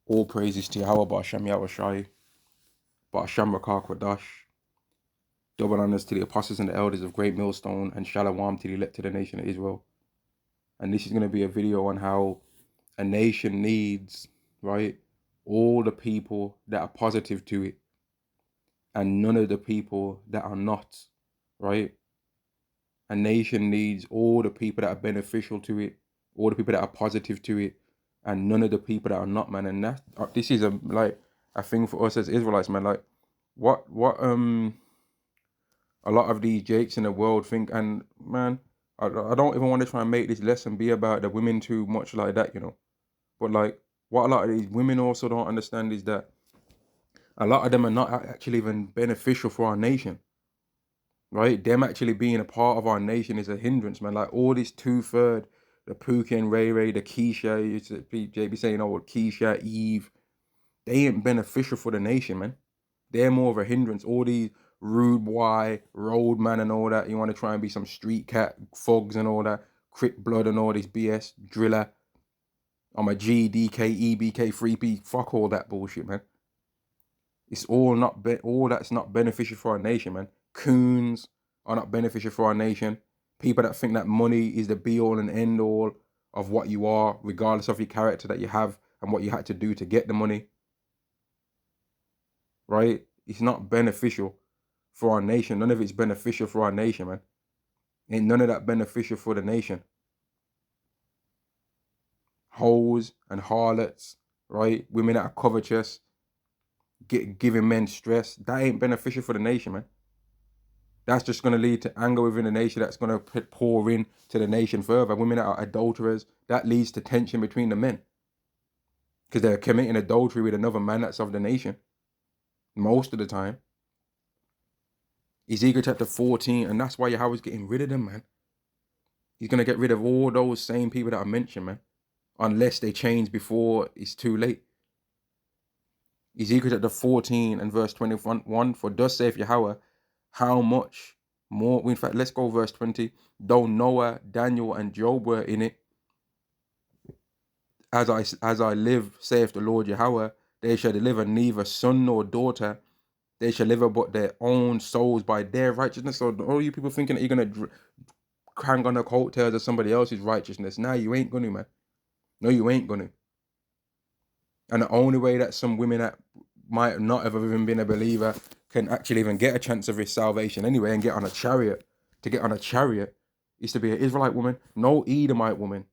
All praises to Yahweh, Ba'ashem Yahweh Shai, Ba'ashem Rakah Kwadash. Double honors to the apostles and the elders of Great Millstone, and Shalom to the elect of the nation of Israel. And this is going to be a video on how a nation needs, right, all the people that are positive to it, and none of the people that are not, right? A nation needs all the people that are beneficial to it, all the people that are positive to it, and none of the people that are not, man. And that this is a thing for us as Israelites, man. Like what a lot of these jakes in the world think, and man, I don't even want to try and make this lesson be about the women too much like that, you know. But like what a lot of these women also don't understand is that a lot of them are not actually even beneficial for our nation. Right? Them actually being a part of our nation is a hindrance, man. Like all this 2/3, the Pookie and Ray Ray, the Keisha, JB saying, oh, Keisha, Eve, they ain't beneficial for the nation, man. They're more of a hindrance. All these rude boy, roadman and all that. You want to try and be some street cat, fogs and all that, Crip blood and all this BS, driller. I'm a G, DK, EBK, 3P. Fuck all that bullshit, man. It's all all that's not beneficial for our nation, man. Coons are not beneficial for our nation. People that think that money is the be all and end all of what you are, regardless of your character that you have and what you had to do to get the money. Right? It's not beneficial for our nation. None of it's beneficial for our nation, man. Ain't none of that beneficial for the nation. Hoes and harlots, right? Women that are covetous, giving men stress. That ain't beneficial for the nation, man. That's just going to lead to anger within the nation. That's going to pour in to the nation further. Women that are adulterers, that leads to tension between the men. Because they're committing adultery with another man that's of the nation. Most of the time. Ezekiel chapter 14, and that's why Yahweh's getting rid of them, man. He's going to get rid of all those same people that I mentioned, man. Unless they change before it's too late. Ezekiel chapter 14 and verse 21, for thus saith Yahweh, how much more, in fact, let's go verse 20, though Noah, Daniel, and Job were in it, as I live, saith the Lord Yahweh, they shall deliver neither son nor daughter, they shall deliver but their own souls by their righteousness. So all you people thinking that you're going to crank on the coattails of somebody else's righteousness, now you ain't going to, man. No, you ain't going to. And the only way that some women that might not have even been a believer can actually even get a chance of his salvation anyway and get on a chariot, to get on a chariot, is to be an Israelite woman, no Edomite woman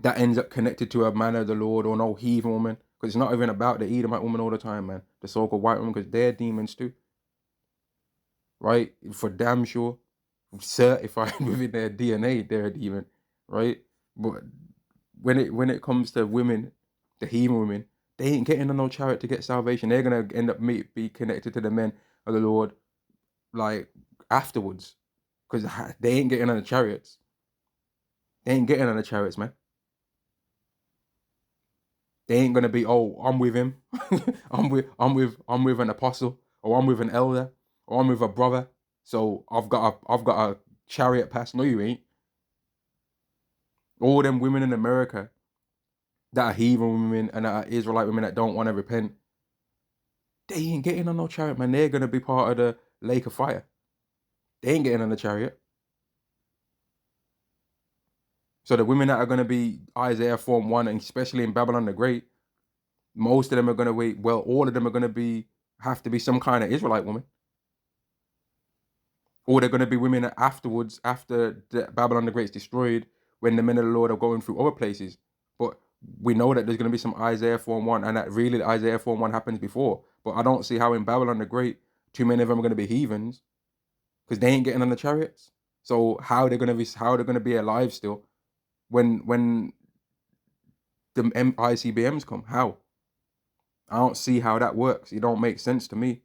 that ends up connected to a man of the Lord, or no heathen woman, because it's not even about the Edomite woman all the time, man. The so-called white woman, because they're demons too. Right? For damn sure, certified within their DNA, they're a demon, right? But when it comes to women, the heathen women, they ain't getting on no chariot to get salvation. They're gonna end up be connected to the men of the Lord, like afterwards, because they ain't getting on the chariots. They ain't getting on the chariots, man. They ain't gonna be, oh, I'm with him, I'm with an apostle, or I'm with an elder, or I'm with a brother. So I've got a chariot pass. No, you ain't. All them women in America that are heathen women and that are Israelite women that don't want to repent, they ain't getting on no chariot, man. They're gonna be part of the lake of fire. They ain't getting on the chariot. So the women that are gonna be Isaiah 4:1, and especially in Babylon the Great, most of them are gonna wait. Well, all of them are gonna have to be some kind of Israelite woman. Or they're going to be women afterwards, after Babylon the Great is destroyed, when the men of the Lord are going through other places. But we know that there's going to be some Isaiah 4:1, and that really Isaiah 4:1 happens before. But I don't see how in Babylon the Great, too many of them are going to be heathens, because they ain't getting on the chariots. So how they're going to be alive still when the ICBMs come? How? I don't see how that works. It don't make sense to me.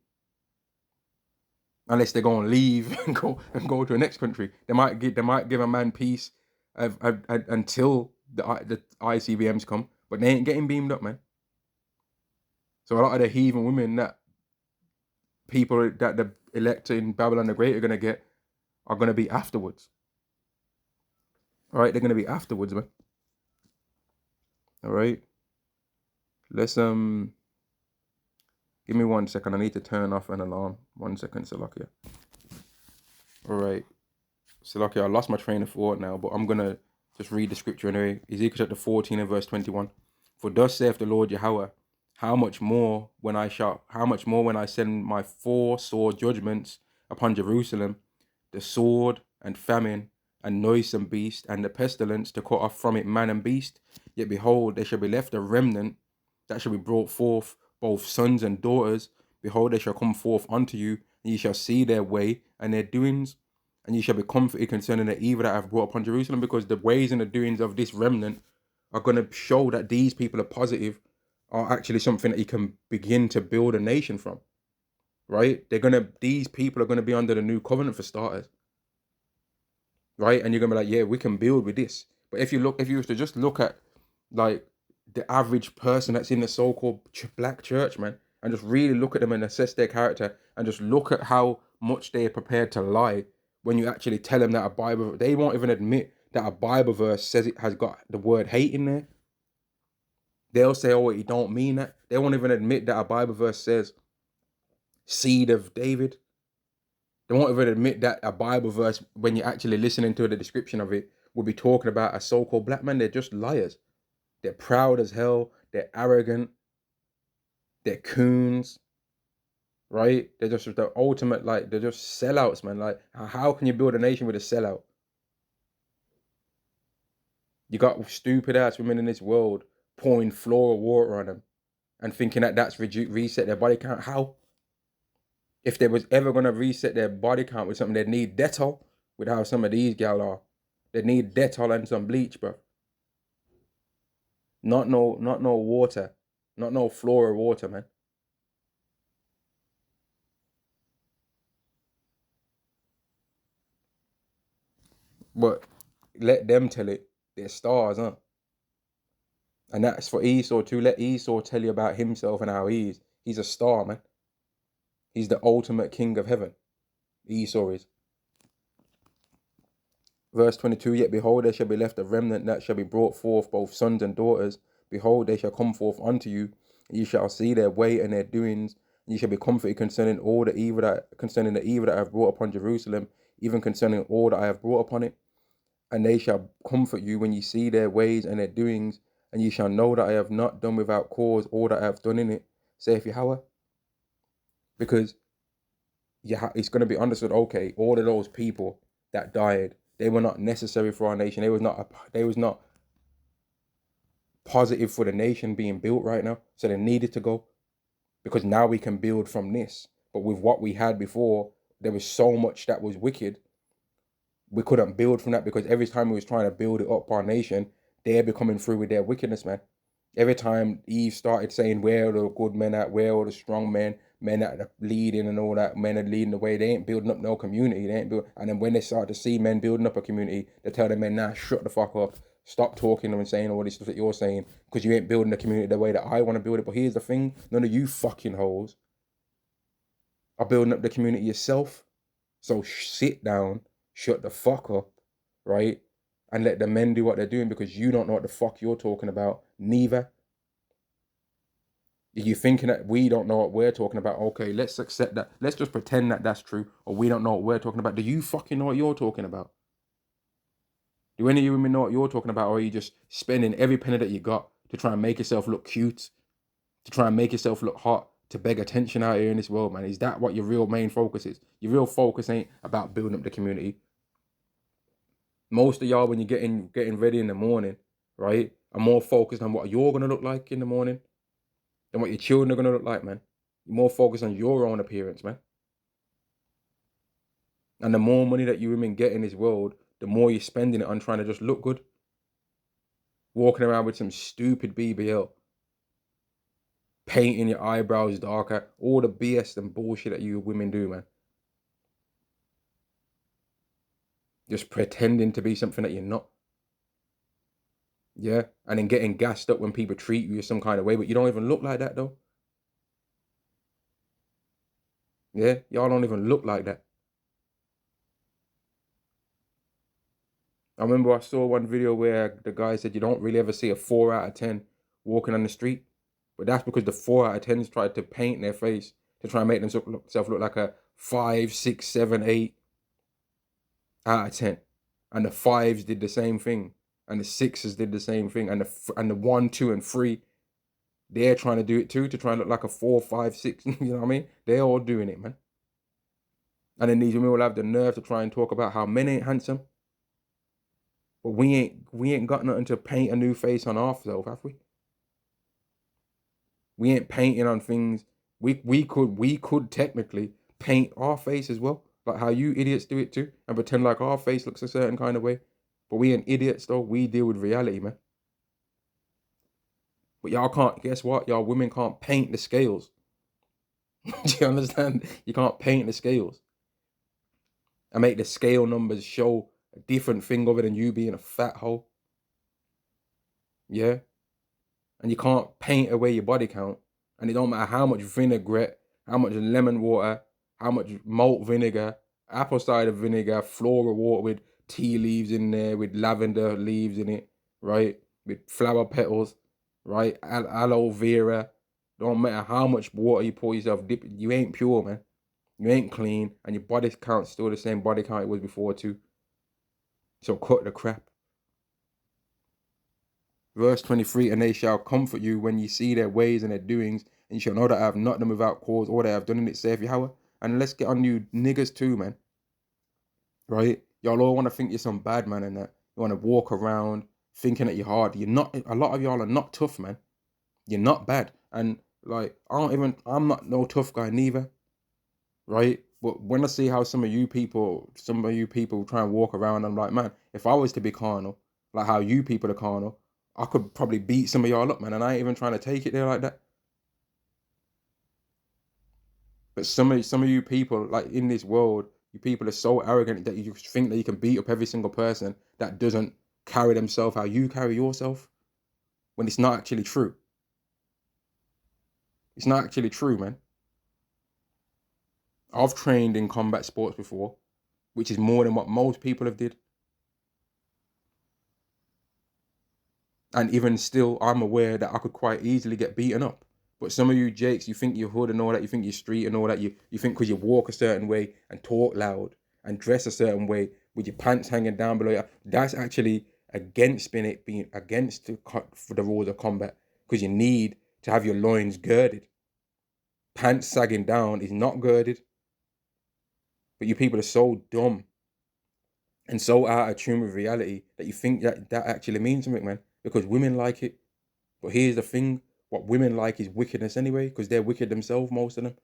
Unless they're going to leave and go to the next country, they might give a man peace until the ICBMs come, but they ain't getting beamed up, man. So a lot of the heathen women that people that the elect in Babylon the Great are gonna be afterwards. All right, they're gonna be afterwards, man. All right. let's give me 1 second. I need to turn off an alarm. 1 second, Salakia. All right, Salakia. I lost my train of thought now, but I'm gonna just read the scripture anyway. Ezekiel chapter 14 and verse 21. For thus saith the Lord Yahweh, how much more when I send my 4 sore judgments upon Jerusalem, the sword and famine and noisome beast and the pestilence to cut off from it man and beast. Yet behold, there shall be left a remnant that shall be brought forth, both sons and daughters. Behold, they shall come forth unto you, and ye shall see their way and their doings, and ye shall be comforted concerning the evil that I have brought upon Jerusalem, because the ways and the doings of this remnant are going to show that these people are positive, are actually something that you can begin to build a nation from, right? These people are going to be under the new covenant for starters, right? And you're going to be like, yeah, we can build with this. But if you was to just look at like the average person that's in the so-called black church, man, and just really look at them and assess their character and just look at how much they're prepared to lie when you actually tell them that they won't even admit that a Bible verse says it has got the word hate in there. They'll say, oh, it don't mean that. They won't even admit that a Bible verse says seed of David. They won't even admit that a Bible verse, when you're actually listening to the description of it, will be talking about a so-called black man. They're just liars. They're proud as hell. They're arrogant. They're coons, right? They're just the ultimate, like, they're just sellouts, man. Like, how can you build a nation with a sellout? You got stupid ass women in this world pouring floor of water on them and thinking that that's reset their body count. How? If they was ever going to reset their body count with something, they'd need Dettol, with how some of these gal are. They need Dettol and some bleach, bro. Not no water. Not no floor water, man. But let them tell it. They're stars, huh? And that's for Esau too. Let Esau tell you about himself and how he is. He's a star, man. He's the ultimate king of heaven. Esau is. Verse 22, yet behold, there shall be left a remnant that shall be brought forth, both sons and daughters. Behold, they shall come forth unto you, and ye shall see their way and their doings, and ye shall be comforted concerning the evil that I have brought upon Jerusalem, even concerning all that I have brought upon it. And they shall comfort you when ye see their ways and their doings, and ye shall know that I have not done without cause all that I have done in it, saith Yahweh. Because it's going to be understood, okay, all of those people that died, they were not necessary for our nation. They was not positive for the nation being built right now. So they needed to go, because now we can build from this. But with what we had before, there was so much that was wicked. We couldn't build from that, because every time we was trying to build it up our nation, they're be coming through with their wickedness, man. Every time Eve started saying, where are the good men at? Where are the strong men that are leading and all that? Men are leading the way. They ain't building up no community. And then when they start to see men building up a community, they tell the men, nah, shut the fuck up. Stop talking and saying all this stuff that you're saying, because you ain't building the community the way that I want to build it. But here's the thing, none of you fucking hoes are building up the community yourself. So sit down, shut the fuck up, right? And let the men do what they're doing, because you don't know what the fuck you're talking about, neither. You're thinking that we don't know what we're talking about. Okay, let's accept that. Let's just pretend that that's true, or we don't know what we're talking about. Do you fucking know what you're talking about? Do any of you women know what you're talking about, or are you just spending every penny that you got to try and make yourself look cute, to try and make yourself look hot, to beg attention out here in this world, man? Is that what your real main focus is? Your real focus ain't about building up the community. Most of y'all, when you're getting ready in the morning, right, are more focused on what you're gonna look like in the morning than what your children are gonna look like, man. You're more focused on your own appearance, man. And the more money that you women get in this world, the more you're spending it on trying to just look good. Walking around with some stupid BBL, painting your eyebrows darker, all the BS and bullshit that you women do, man. Just pretending to be something that you're not. Yeah, and then getting gassed up when people treat you some kind of way, but you don't even look like that though. Yeah, y'all don't even look like that. I remember I saw one video where the guy said you don't really ever see a 4 out of 10 walking on the street. But that's because the 4 out of 10s tried to paint their face to try and make themselves look like a 5, 6, 7, 8 out of 10. And the 5s did the same thing. And the 6s did the same thing. And the 1, 2, and 3, they're trying to do it too, to try and look like a 4, 5, 6. You know what I mean? They're all doing it, man. And then these women will have the nerve to try and talk about how men ain't handsome. But we ain't got nothing to paint a new face on ourselves, have we? We ain't painting on things. We could technically paint our face as well, like how you idiots do it too, and pretend like our face looks a certain kind of way. But we ain't idiots though. We deal with reality, man. But y'all can't. Guess what? Y'all women can't paint the scales. Do you understand? You can't paint the scales and make the scale numbers show a different thing other than you being a fat hoe. Yeah. And you can't paint away your body count. And it don't matter how much vinaigrette, how much lemon water, how much malt vinegar, apple cider vinegar, floral water with tea leaves in there, with lavender leaves in it, right? With flower petals, right? Aloe vera. Don't matter how much water you pour yourself, you ain't pure, man. You ain't clean, and your body count's still the same body count it was before too. So cut the crap. Verse 23, and they shall comfort you when you see their ways and their doings, and you shall know that I have not them without cause, or they have done in it, saith Yahweh. And let's get on you niggas too, man. Right? Y'all all want to think you're some bad man and that. You want to walk around thinking that you're hard. You're not. A lot of y'all are not tough, man. You're not bad. And like, I'm not no tough guy neither. Right? But when I see how some of you people try and walk around, I'm like, man, if I was to be carnal, like how you people are carnal, I could probably beat some of y'all up, man. And I ain't even trying to take it there like that. But some of you people, like in this world, you people are so arrogant that you think that you can beat up every single person that doesn't carry themselves how you carry yourself, when it's not actually true. It's not actually true, man. I've trained in combat sports before, which is more than what most people have did. And even still, I'm aware that I could quite easily get beaten up. But some of you Jakes, you think you're hood and all that, you think you're street and all that, you think because you walk a certain way and talk loud and dress a certain way with your pants hanging down below you, that's actually against being against for the rules of combat, because you need to have your loins girded. Pants sagging down is not girded. But you people are so dumb and so out of tune with reality that you think that actually means something, man, because women like it. But here's the thing, what women like is wickedness anyway, because they're wicked themselves, most of them.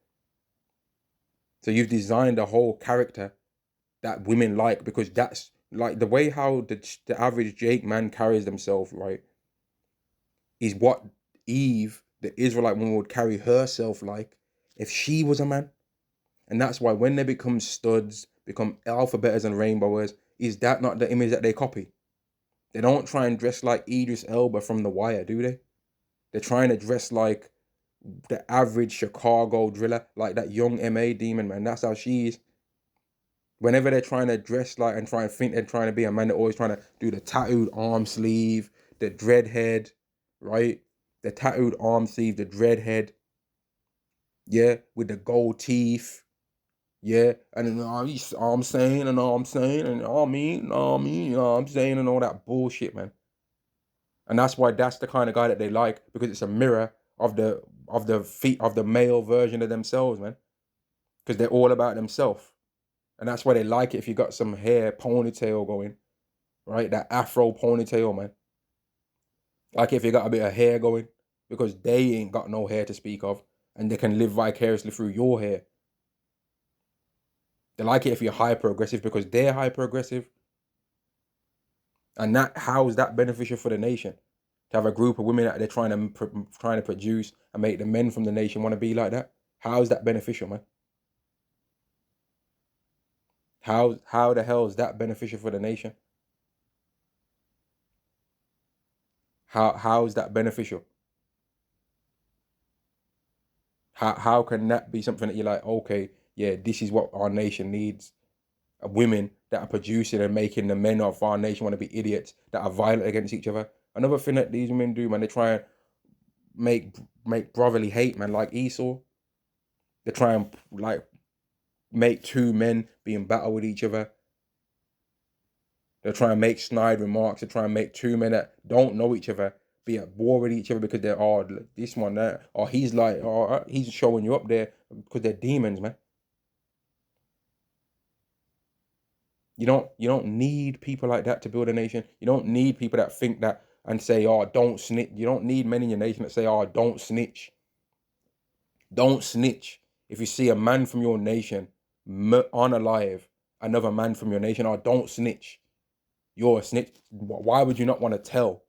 So you've designed a whole character that women like, because that's like the way how the average Jake man carries themselves, right, is what Eve, the Israelite woman, would carry herself like if she was a man. And that's why when they become studs, become alphabeters and rainbowers, is that not the image that they copy? They don't try and dress like Idris Elba from The Wire, do they? They're trying to dress like the average Chicago driller, like that young MA demon, man. That's how she is. Whenever they're trying to dress like and try and think they're trying to be a man, they're always trying to do the tattooed arm sleeve, the dread head, right? The tattooed arm sleeve, the dread head. Yeah, with the gold teeth. Yeah, and then I'm saying, and I'm saying, and you know I'm saying, and all that bullshit, man. And that's why that's the kind of guy that they like, because it's a mirror of the feet of the male version of themselves, man. Because they're all about themselves. And that's why they like it if you got some hair ponytail going, right? That afro ponytail, man. Like if you got a bit of hair going, because they ain't got no hair to speak of, and they can live vicariously through your hair. They like it if you're hyper aggressive, because they're hyper aggressive. And how is that beneficial for the nation? To have a group of women that they're trying to produce and make the men from the nation want to be like that? How is that beneficial, man? How the hell is that beneficial for the nation? How is that beneficial? How can that be something that you're like, okay, yeah, this is what our nation needs? Women that are producing and making the men of our nation want to be idiots, that are violent against each other. Another thing that these women do, man, they try and, make brotherly hate, man, like Esau. They try and like make two men be in battle with each other. They're trying to make snide remarks. They're trying to make two men that don't know each other be at war with each other because they're this one that, or he's like, or he's showing you up there because they're demons, man. You don't need people like that to build a nation. You don't need people that think that and say, oh, don't snitch. You don't need men in your nation that say, oh, don't snitch. Don't snitch. If you see a man from your nation unalive another man from your nation, oh, don't snitch. You're a snitch. Why would you not want to tell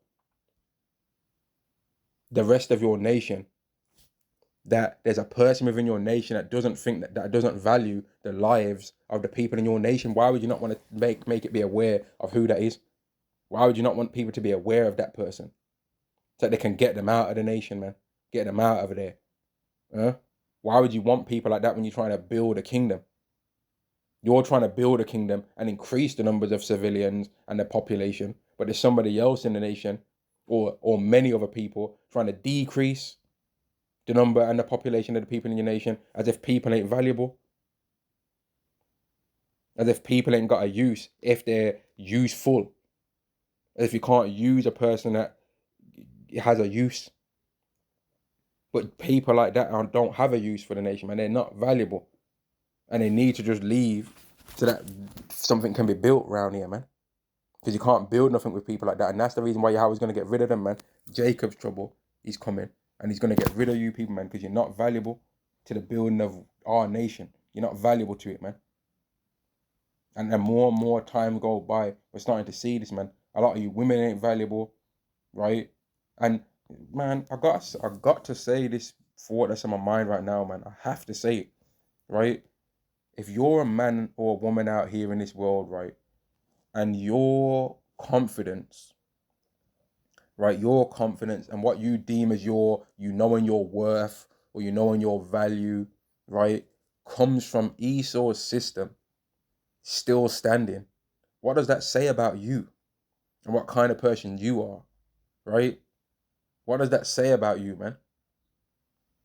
the rest of your nation that there's a person within your nation that doesn't think that doesn't value the lives of the people in your nation? Why would you not want to make it be aware of who that is? Why would you not want people to be aware of that person so that they can get them out of the nation, man? Get them out of there. Why would you want people like that when you're trying to build a kingdom? You're trying to build a kingdom and increase the numbers of civilians and the population, but there's somebody else in the nation or many other people trying to decrease the number and the population of the people in your nation, as if people ain't valuable, as if people ain't got a use if they're useful, as if you can't use a person that has a use. But people like that don't have a use for the nation, man. They're not valuable, and they need to just leave so that something can be built around here, man. Because you can't build nothing with people like that, and that's the reason why Yahweh's going to get rid of them, man. Jacob's trouble, he's coming, and he's going to get rid of you people, man, because you're not valuable to the building of our nation. You're not valuable to it, man. And then more and more time go by, we're starting to see this, man. A lot of you women ain't valuable, right? And man, I got to say this for that's on my mind right now, man. I have to say it, right? If you're a man or a woman out here in this world, right, and your confidence, right, your confidence and what you deem as you knowing your worth or you knowing your value, right, comes from Esau's system still standing, what does that say about you and what kind of person you are, right? What does that say about you, man?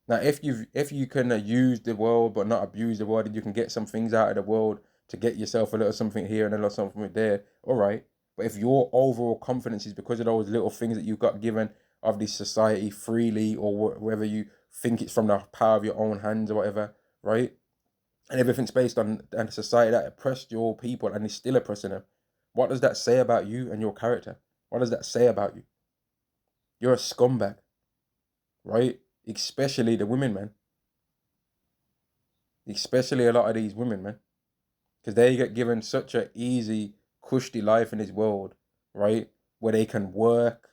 Now, if you can use the world but not abuse the world, and you can get some things out of the world to get yourself a little something here and a little something there, all right. But if your overall confidence is because of those little things that you got given of this society freely, or whether you think it's from the power of your own hands or whatever, right? And everything's based on a society that oppressed your people and is still oppressing them. What does that say about you and your character? What does that say about you? You're a scumbag, right? Especially the women, man. Especially a lot of these women, man. Because they get given such an easy, cushy life in this world, right? Where they can work,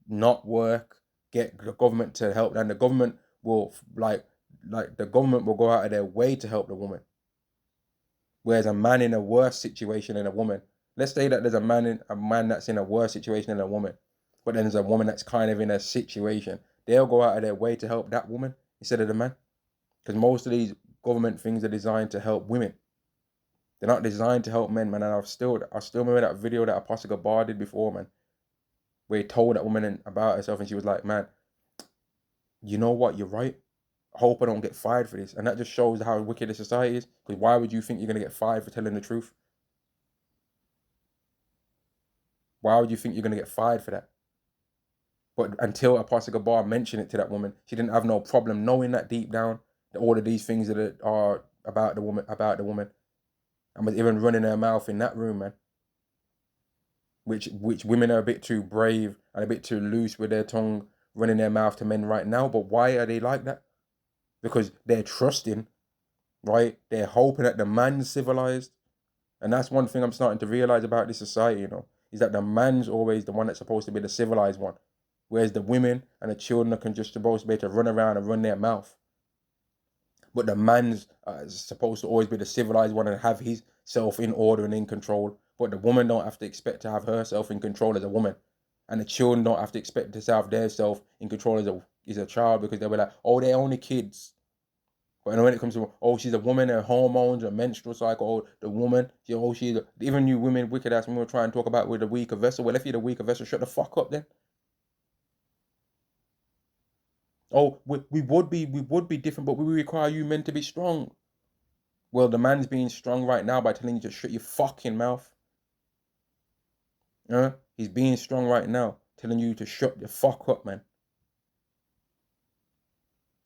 not work, get the government to help. And the government will, like the government will go out of their way to help the woman. Whereas a man in a worse situation than a woman, let's say that there's a man that's in a worse situation than a woman, but then there's a woman that's kind of in a situation, they'll go out of their way to help that woman instead of the man. Because most of these government things are designed to help women. They're not designed to help men, man. And I still remember that video that Apostle Gabar did before, man, where he told that woman about herself, and she was like, man, you know what, you're right. I hope I don't get fired for this. And that just shows how wicked the society is. Because why would you think you're going to get fired for telling the truth? Why would you think you're going to get fired for that? But until Apostle Gabar mentioned it to that woman, she didn't have no problem knowing that deep down that all of these things that are about the woman, and was even running her mouth in that room, man. Which women are a bit too brave and a bit too loose with their tongue running their mouth to men right now. But why are they like that? Because they're trusting, right? They're hoping that the man's civilized. And that's one thing I'm starting to realize about this society, is that the man's always the one that's supposed to be the civilized one. Whereas the women and the children are just supposed to be able to run around and run their mouth. But the man's supposed to always be the civilized one and have his self in order and in control. But the woman don't have to expect to have herself in control as a woman. And the children don't have to expect to have their self in control as a child, because they'll be like, oh, they're only kids. But when it comes to, oh, she's a woman, her hormones, her menstrual cycle, oh, the woman, even you women, wicked ass women, try and talk about with a weaker vessel. Well, if you're the weaker vessel, shut the fuck up then. Oh, we would be different, but we require you men to be strong. Well, the man's being strong right now by telling you to shut your fucking mouth. He's being strong right now, telling you to shut the fuck up, man.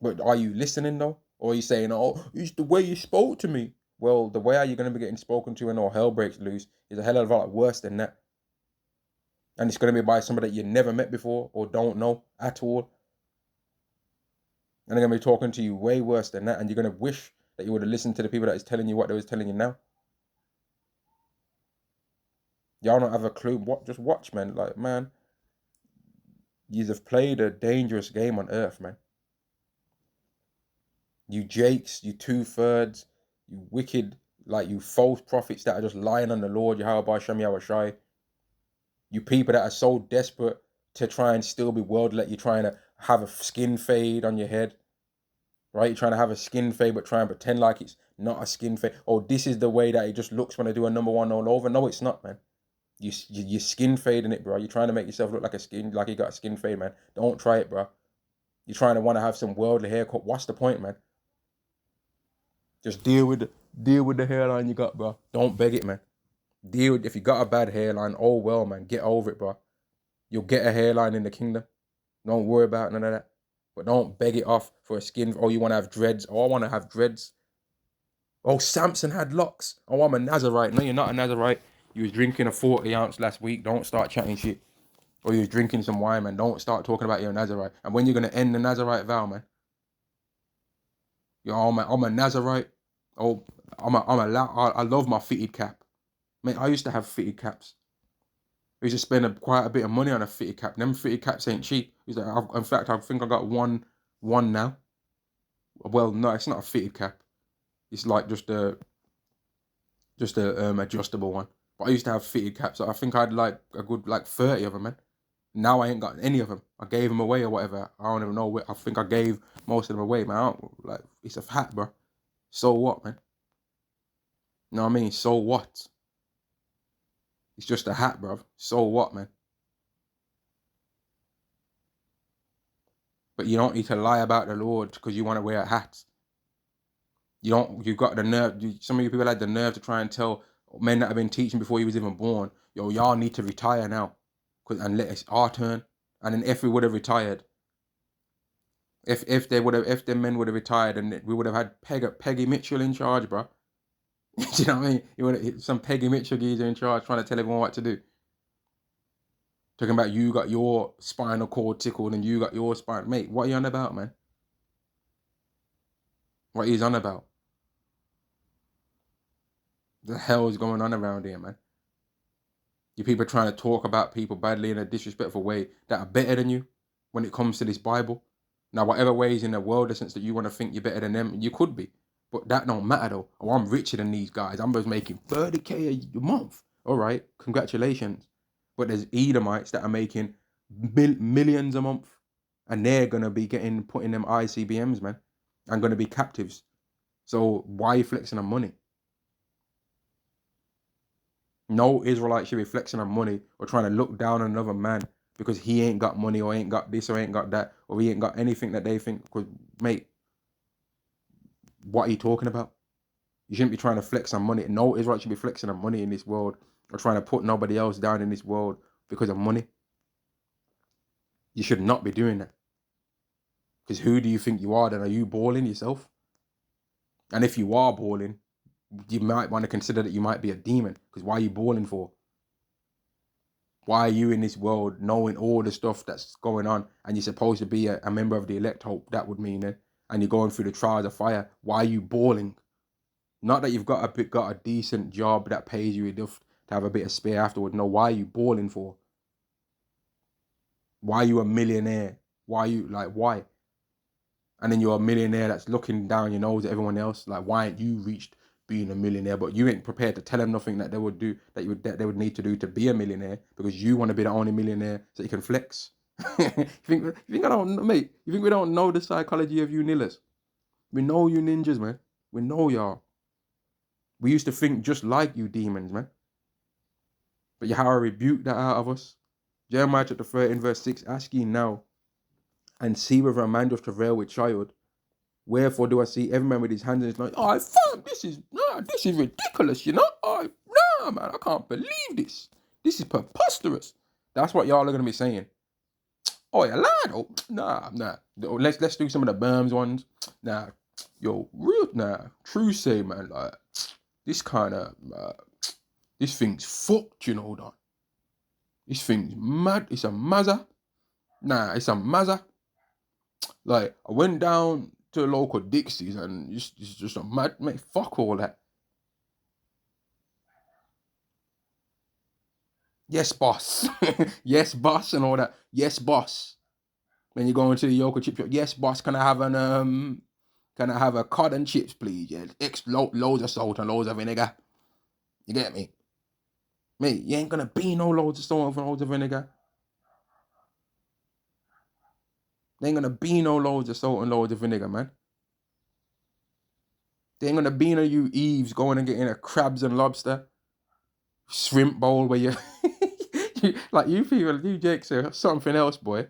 But are you listening though? Or are you saying, oh, it's the way you spoke to me? Well, the way are you going to be getting spoken to and all hell breaks loose is a hell of a lot worse than that. And it's going to be by somebody that you never met before or don't know at all. And they're going to be talking to you way worse than that. And you're going to wish that you would have listened to the people that is telling you what they was telling you now. Y'all don't have a clue. What? Just watch, man. Like, man, you have played a dangerous game on earth, man. You jakes, you 2/3, you wicked, like you false prophets that are just lying on the Lord, Yahweh Shem Yahweh. You people that are so desperate to try and still be worldly, that you're trying to have a skin fade on your head, right? You're trying to have a skin fade, but try and pretend like it's not a skin fade. Oh, this is the way that it just looks when I do a number one all over. No, it's not, man. You skin fading it, bro. You're trying to make yourself look like you got a skin fade, man. Don't try it, bro. You're trying to want to have some worldly haircut. What's the point, man? Just deal with the hairline you got, bro. Don't beg it, man. If you got a bad hairline, oh well, man. Get over it, bro. You'll get a hairline in the kingdom. Don't worry about none of that. But don't beg it off for a skin. Oh, you want to have dreads? Oh, I want to have dreads. Oh, Samson had locks. Oh, I'm a Nazarite. No, you're not a Nazarite. You was drinking a 40-ounce last week. Don't start chatting shit. Or you was drinking some wine, man. Don't start talking about you're a Nazarite. And when you're going to end the Nazarite vow, man? I'm a Nazarite. Oh, I love my fitted cap. Mate, I used to have fitted caps. I used to spend quite a bit of money on a fitted cap. Them fitted caps ain't cheap. In fact, I think I got one now. Well, no, it's not a fitted cap. It's like just a adjustable one. But I used to have fitted caps. So I think I had like a good like 30 of them, man. Now I ain't got any of them. I gave them away or whatever. I don't even know. I think I gave most of them away, man. Like, it's a hat, bro. So what, man? You know what I mean? So what? It's just a hat, bro. So what, man? But you don't need to lie about the Lord because you want to wear a hat. You got the nerve. Some of you people had the nerve to try and tell men that have been teaching before he was even born, yo, y'all need to retire now, and let it's our turn. And then if we would have retired, if the men would have retired, and we would have had Peggy Mitchell in charge, bro. Do you know what I mean? You want some Peggy Mitchell geezer in charge, trying to tell everyone what to do. Talking about you got your spinal cord tickled and you got your spine, mate. What are you on about, man? What are you on about? The hell is going on around here, man? You people trying to talk about people badly in a disrespectful way that are better than you when it comes to this Bible. Now, whatever ways in the world, sense that you want to think you're better than them, you could be. But that don't matter though. Oh, I'm richer than these guys. I'm just making 30K a month. All right, congratulations. But there's Edomites that are making millions a month. And they're going to be putting them ICBMs, man. And going to be captives. So why are you flexing on money? No Israelite should be flexing on money or trying to look down on another man because he ain't got money or ain't got this or ain't got that or he ain't got anything that they think. Because, mate, what are you talking about? You shouldn't be trying to flex on money. No Israelite should be flexing on money in this world or trying to put nobody else down in this world because of money. You should not be doing that. Because who do you think you are then? Are you balling yourself? And if you are balling, you might want to consider that you might be a demon. Because why are you balling for? Why are you in this world knowing all the stuff that's going on and you're supposed to be a member of the elect, hope that would mean it, and you're going through the trials of fire? Why are you balling? Not that you've got a decent job that pays you enough to have a bit of spare afterward. No, why are you balling for? Why are you a millionaire? Why why? And then you're a millionaire that's looking down your nose at everyone else. Like, why ain't you reached being a millionaire? But you ain't prepared to tell them nothing that they would do, that they would need to do to be a millionaire because you want to be the only millionaire so you can flex. you think I don't, mate? You think we don't know the psychology of you nillers? We know you ninjas, man. We know y'all. We used to think just like you demons, man. But Yahweh rebuked that out of us. Jeremiah chapter 13 verse 6, ask ye now, and see whether a man does travail with child. Wherefore do I see every man with his hands in his like, oh, fam, this is ridiculous, you know? Oh, nah, man, I can't believe this. This is preposterous. That's what y'all are gonna be saying. Oh, you lied? Oh, nah. Let's do some of the Berms ones. Nah, yo, true say, man, like this kind of this thing's fucked, you know that. This thing's mad. It's a mazza. Nah, it's a mazza. Like, I went down to the local Dixie's and it's just a mad, mate, fuck all that. Yes, boss. Yes, boss, and all that. Yes, boss. When you go into the local chip shop, yes, boss, can I have a cod and chips, please? Yeah, loads of salt and loads of vinegar. You get me? Mate, you ain't gonna be no loads of salt and loads of vinegar. There ain't gonna be no loads of salt and loads of vinegar, man. There ain't gonna be no you Eves going and getting a crabs and lobster shrimp bowl where you, like you people, you Jakes are something else, boy.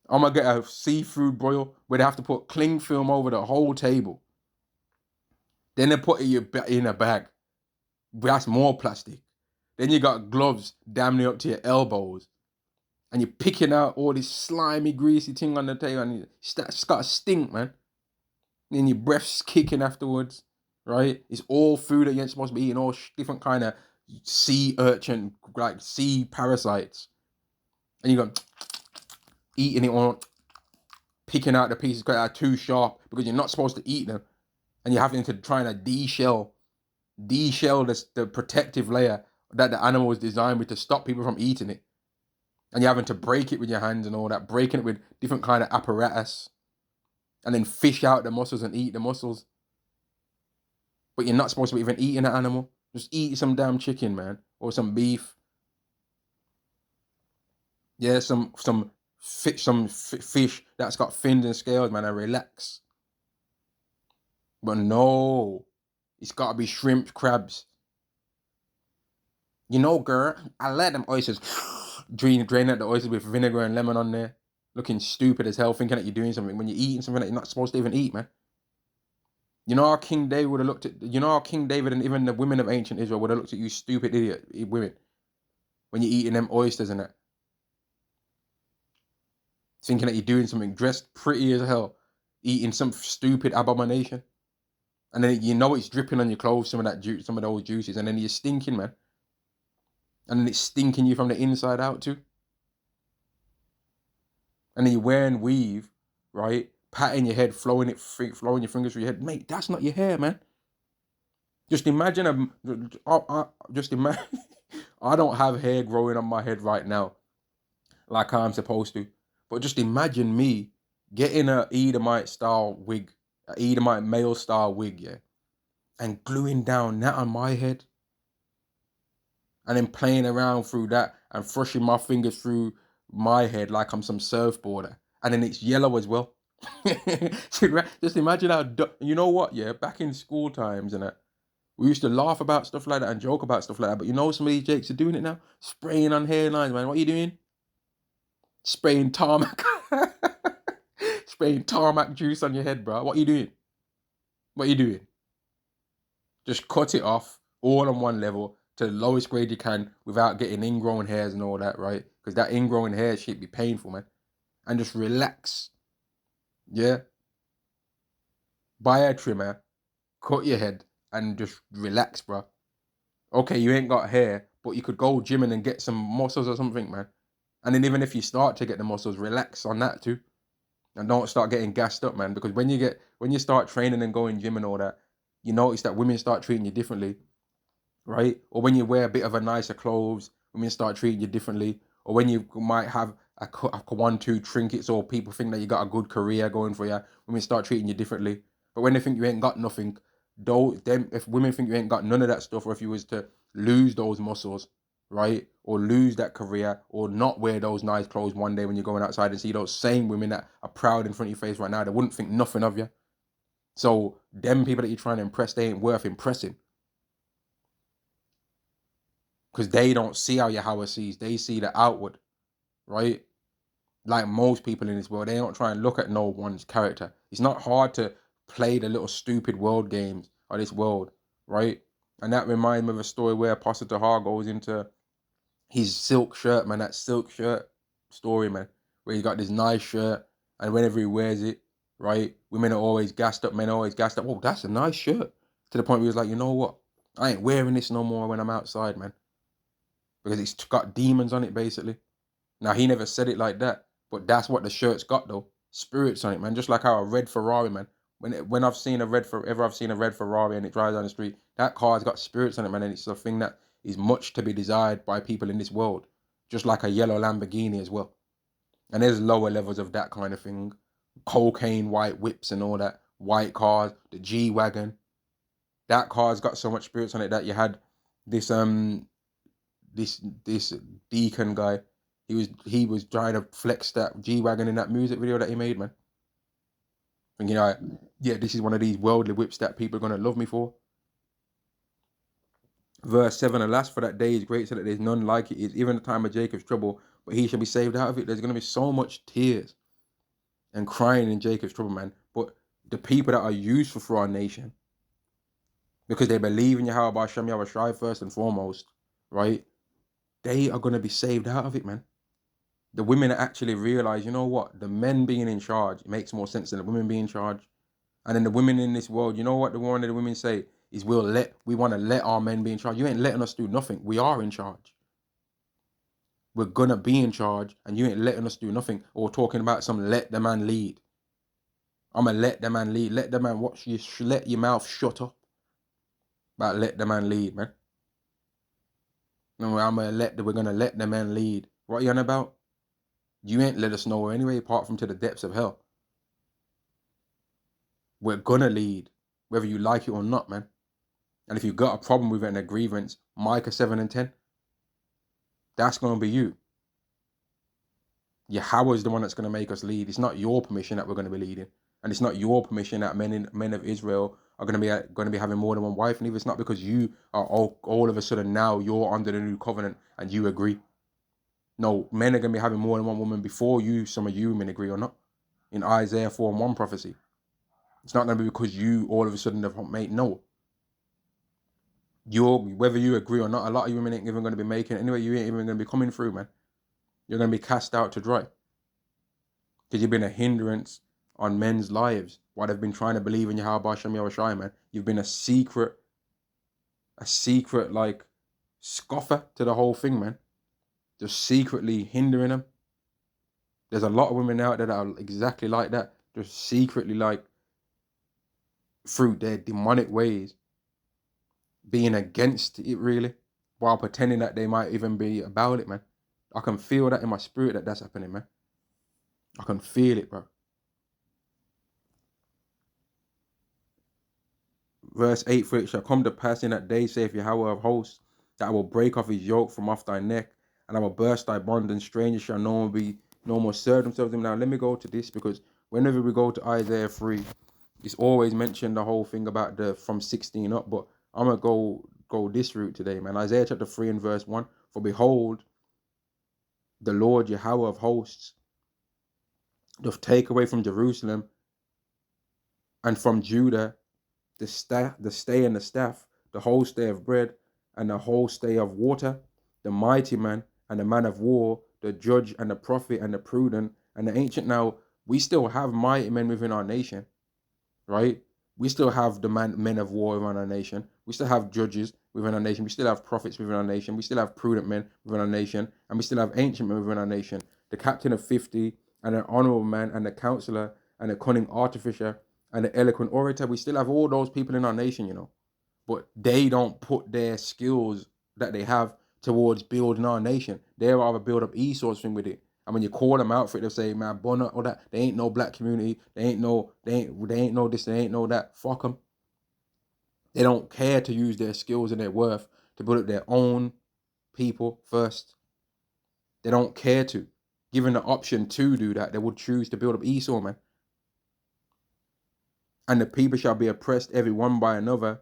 I'm gonna get a seafood broil where they have to put cling film over the whole table. Then they put it in a bag. That's more plastic. Then you got gloves damn near up to your elbows. And you're picking out all this slimy, greasy thing on the table, and it's got a stink, man. And then your breath's kicking afterwards, right? It's all food that you're supposed to be eating, all different kind of sea urchin, like sea parasites. And you go eating it all, picking out the pieces that are too sharp because you're not supposed to eat them. And you're having to try and de-shell the protective layer that the animal was designed with to stop people from eating it. And you're having to break it with your hands and all that, breaking it with different kind of apparatus, and then fish out the muscles and eat the muscles. But you're not supposed to be even eating an animal. Just eat some damn chicken, man, or some beef. Yeah, some fish that's got fins and scales, man, and relax. But no, it's got to be shrimp, crabs. You know, girl, I let them oysters drain out the oysters with vinegar and lemon on there, looking stupid as hell, thinking that you're doing something when you're eating something that you're not supposed to even eat, man. You know how King David would have looked at, you know how King David and even the women of ancient Israel would have looked at you stupid idiot women when you're eating them oysters and that. Thinking that you're doing something, dressed pretty as hell, eating some stupid abomination. And then you know it's dripping on your clothes, some of those juices, and then you're stinking, man. And then it's stinking you from the inside out too. And then you're wearing weave, right? Patting your head, flowing your fingers through your head. Mate, that's not your hair, man. Just imagine just imagine. I don't have hair growing on my head right now, like I'm supposed to. But just imagine me getting a Edomite style wig, a Edomite male style wig, yeah, and gluing down that on my head, and then playing around through that and thrusting my fingers through my head like I'm some surfboarder, and then it's yellow as well. Just imagine how. You know what? Yeah, back in school times and that, we used to laugh about stuff like that and joke about stuff like that. But you know, some of these Jakes are doing it now, spraying on hairlines, man. What are you doing? Spraying tarmac, spraying tarmac juice on your head, bro. What are you doing? What are you doing? Just cut it off all on one level to the lowest grade you can without getting ingrown hairs and all that, right? Because that ingrown hair shit be painful, man. And just relax. Yeah? Buy a trimmer, cut your head, and just relax, bro. Okay, you ain't got hair, but you could go gymming and get some muscles or something, man. And then even if you start to get the muscles, relax on that too. And don't start getting gassed up, man. Because when you start training and going gym and all that, you notice that women start treating you differently, right? Or when you wear a bit of a nicer clothes, women start treating you differently. Or when you might have a 1-2 trinkets, or people think that you got a good career going for you, women start treating you differently. But when they think you ain't got nothing, if women think you ain't got none of that stuff, or if you was to lose those muscles, right, or lose that career, or not wear those nice clothes one day when you're going outside and see those same women that are proud in front of your face right now, they wouldn't think nothing of you. So them people that you're trying to impress, they ain't worth impressing. Because they don't see how Yahweh sees. They see the outward, right? Like most people in this world, they don't try and look at no one's character. It's not hard to play the little stupid world games of this world, right? And that reminds me of a story where Apostle Tahar goes into his silk shirt, man, that silk shirt story, man, where he got this nice shirt, and whenever he wears it, right, women are always gassed up, men are always gassed up. Oh, that's a nice shirt. To the point where he was like, you know what? I ain't wearing this no more when I'm outside, man, because it's got demons on it, basically. Now, he never said it like that, but that's what the shirt's got, though. Spirits on it, man. Just like how a red Ferrari, man. When I've seen a red ever I've seen a red Ferrari and it drives down the street, that car's got spirits on it, man, and it's a thing that is much to be desired by people in this world. Just like a yellow Lamborghini as well. And there's lower levels of that kind of thing. Cocaine, white whips and all that. White cars, the G-Wagon. That car's got so much spirits on it that you had this this deacon guy. He was trying to flex that G-Wagon in that music video that he made, man. And yeah, this is one of these worldly whips that people are gonna love me for. Verse 7, alas, for that day is great, so that there's none like it is, even the time of Jacob's trouble, but he shall be saved out of it. There's gonna be so much tears and crying in Jacob's trouble, man. But the people that are useful for our nation, because they believe in Yahweh Hashem Yahweh Shai first and foremost, right? They are gonna be saved out of it, man. The women actually realize, you know what, the men being in charge, it makes more sense than the women being in charge. And then the women in this world, you know what one of the women say is, we want to let our men be in charge. You ain't letting us do nothing. We are in charge. We're gonna be in charge, and you ain't letting us do nothing. Or talking about some let the man lead. I'ma let the man lead. Let the man watch you. Let your mouth shut up. About let the man lead, man. No, we're gonna let the man lead. What are you on about? You ain't let us nowhere anyway, apart from to the depths of hell. We're gonna lead, whether you like it or not, man. And if you've got a problem with it and a grievance, Micah 7 and 10, that's gonna be you. Yahweh is the one that's gonna make us lead. It's not your permission that we're gonna be leading, and it's not your permission that men of Israel are gonna be having more than one wife. And even it's not because you are all of a sudden now you're under the new covenant and you agree. No, men are gonna be having more than one woman before you. Some of you women agree or not. In Isaiah 4 and 1 prophecy. It's not going to be because you all of a sudden have made no. Whether you agree or not, a lot of you women ain't even going to be making it anyway. You ain't even going to be coming through, man. You're going to be cast out to dry because you've been a hindrance on men's lives while they've been trying to believe in Yahweh Hashem Yahweh Shai, man. You've been a secret like scoffer to the whole thing, man. Just secretly hindering them. There's a lot of women out there that are exactly like that. Just secretly like through their demonic ways being against it, really, while pretending that they might even be about it, man. I can feel that in my spirit that that's happening, man. I can feel it, bro. Verse 8, for it shall come to pass in that day, saith Yahweh of hosts, that I will break off his yoke from off thy neck, and I will burst thy bond, and strangers shall no more serve themselves. Now, let me go to this, because whenever we go to Isaiah 3, it's always mentioned the whole thing about the from 16 up, but I'm going to go this route today, man. Isaiah chapter 3 and verse 1, for behold, the Lord Yahweh of hosts doth take away from Jerusalem and from Judah the stay and the staff, the whole stay of bread, and the whole stay of water, the mighty man and the man of war, the judge and the prophet and the prudent and the ancient. Now, we still have mighty men within our nation, right? We still have the men of war within our nation. We still have judges within our nation. We still have prophets within our nation. We still have prudent men within our nation. And we still have ancient men within our nation. The captain of 50 and an honorable man and a counselor and a cunning artificer and an eloquent orator. We still have all those people in our nation, you know. But they don't put their skills that they have towards building our nation. They rather build up Esau's thing with it. And when you call them out for it, they'll say, man, Bonner, all that. They ain't no black community. They ain't no this, they ain't no that. Fuck them. They don't care to use their skills and their worth to build up their own people first. They don't care to. Given the option to do that, they would choose to build up Esau, man. And the people shall be oppressed, every one by another,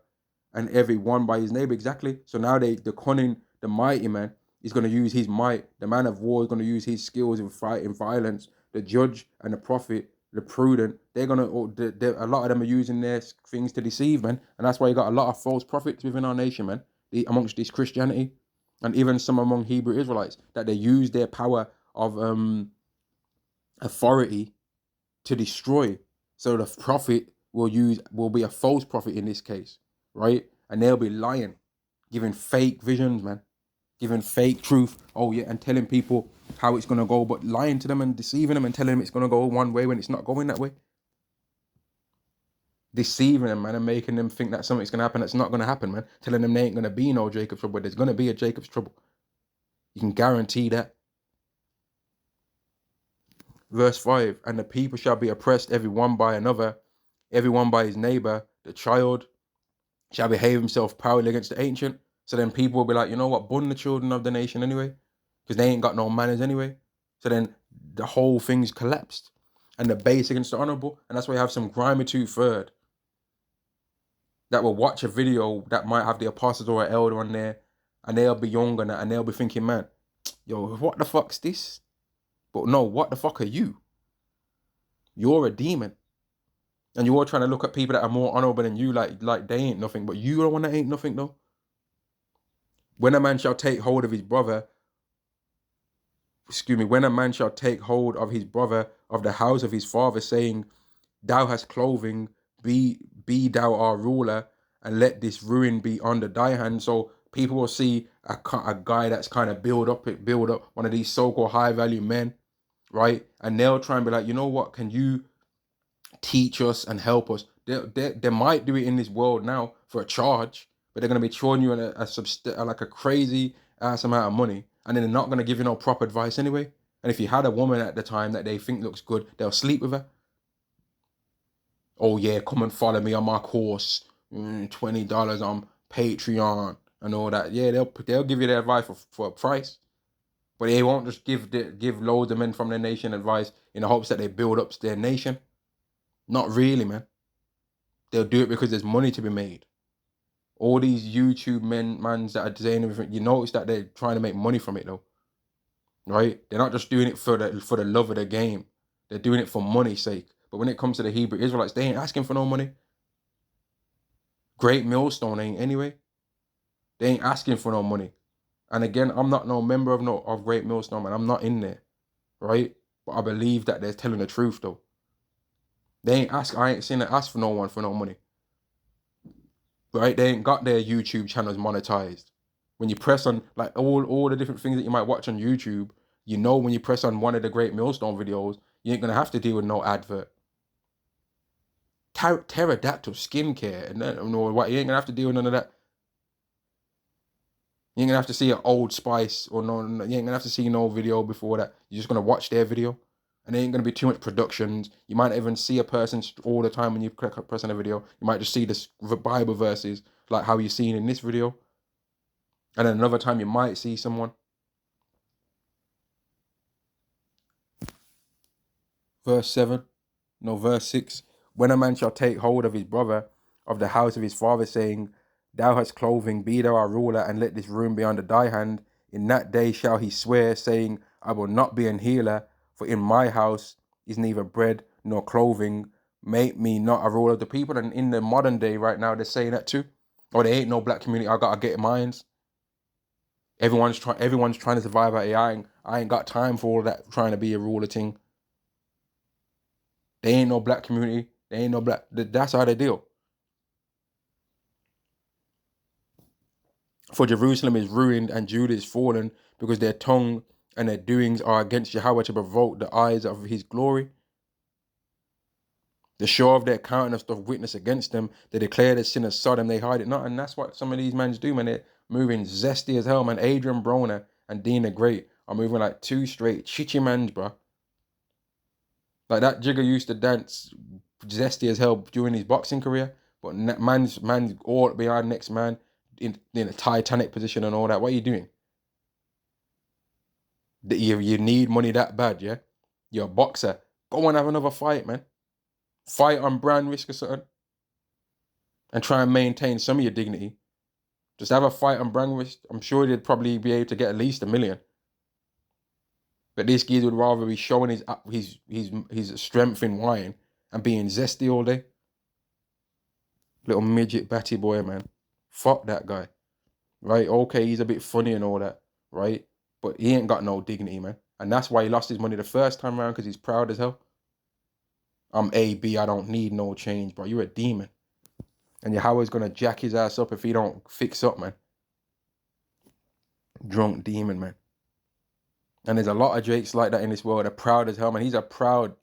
and every one by his neighbor. Exactly. So now the cunning, the mighty man, is going to use his might. The man of war is going to use his skills in fighting violence. The judge and the prophet, the prudent, they're going to, a lot of them are using their things to deceive, man. And that's why you got a lot of false prophets within our nation, man, amongst this Christianity. And even some among Hebrew Israelites, that they use their power of authority to destroy. So the prophet will be a false prophet in this case, right? And they'll be lying, giving fake visions, man, giving fake truth. Oh yeah, and telling people how it's gonna go, but lying to them and deceiving them and telling them it's gonna go one way when it's not going that way. Deceiving them, man, and making them think that something's gonna happen that's not gonna happen, man. Telling them they ain't gonna be no Jacob's trouble, but there's gonna be a Jacob's trouble. You can guarantee that. Verse 5, and the people shall be oppressed every one by another, every one by his neighbor. The child shall behave himself proudly against the ancient. So then people will be like, you know what, bun the children of the nation anyway, because they ain't got no manners anyway. So then the whole thing's collapsed. And the base against the honorable. And that's why you have some grimy two-third that will watch a video that might have the apostles or an elder on there, and they'll be young and they'll be thinking, man, yo, what the fuck's this? But no, what the fuck are you? You're a demon. And you're trying to look at people that are more honorable than you, like they ain't nothing. But you the one that ain't nothing, though. When a man shall take hold of his brother, when a man shall take hold of his brother of the house of his father, saying, thou hast clothing, be thou our ruler, and let this ruin be under thy hand. So people will see a guy that's kind of build up one of these so-called high value men, right? And they'll try and be like, you know what, can you teach us and help us? They might do it in this world now for a charge, but they're going to be charging you like a crazy ass amount of money, and then they're not going to give you no proper advice anyway. And if you had a woman at the time that they think looks good, they'll sleep with her. Oh yeah, come and follow me on my course, $20 on Patreon and all that. Yeah, they'll give you their advice for a price, but they won't just give loads of men from their nation advice in the hopes that they build up their nation. Not really, man. They'll do it because there's money to be made. All these YouTube mans that are saying everything, you notice that they're trying to make money from it though, right? They're not just doing it for the love of the game. They're doing it for money's sake. But when it comes to the Hebrew Israelites, they ain't asking for no money. Great Millstone ain't anyway. They ain't asking for no money. And again, I'm not no member of Great Millstone, man. I'm not in there, right? But I believe that they're telling the truth though. I ain't seen them ask for no one for no money. Right? They ain't got their YouTube channels monetized. When you press on like all the different things that you might watch on YouTube, you know when you press on one of the Great Millstone videos, you ain't gonna have to deal with no advert. Pterodactyl skincare and then what, you ain't gonna have to deal with none of that. You ain't gonna have to see an Old Spice or no, you ain't gonna have to see no video before that. You're just gonna watch their video. And there ain't gonna be too much productions. You might not even see a person all the time when you press on a video. You might just see the Bible verses like how you're seeing in this video. And then another time you might see someone. Verse 6. When a man shall take hold of his brother of the house of his father, saying, thou hast clothing, be thou our ruler, and let this room be under thy hand. In that day shall he swear, saying, I will not be an healer, for in my house is neither bread nor clothing. Make me not a ruler of the people. And in the modern day right now, they're saying that too. Or there ain't no black community, I gotta get mines. Everyone's trying to survive out here. I ain't got time for all that trying to be a ruler thing. They ain't no black community. They ain't no black. That's how they deal. For Jerusalem is ruined and Judah is fallen, because their tongue and their doings are against Yahweh to provoke the eyes of his glory. The show of their countenance doth witness against them. They declare the sin of Sodom, they hide it not. And that's what some of these men do, man. They're moving zesty as hell, man. Adrian Broner and Dean the Great are moving like two straight chichi mans, bro. Like that Jigger used to dance zesty as hell during his boxing career, but man's all behind next man in a Titanic position and all that. What are you doing? You need money that bad, yeah? You're a boxer. Go and have another fight, man. Fight on brand risk or something. And try and maintain some of your dignity. Just have a fight on Brandwich. I'm sure they'd probably be able to get at least $1 million. But this geezer would rather be showing his strength in wine and being zesty all day. Little midget batty boy, man. Fuck that guy. Right? Okay, he's a bit funny and all that, right? But he ain't got no dignity, man. And that's why he lost his money the first time around, because he's proud as hell. I'm AB, I don't need no change, bro. You're a demon. And your Howard's gonna jack his ass up if he don't fix up, man. Drunk demon, man. And there's a lot of Drakes like that in this world. They're proud as hell, man. He's a proud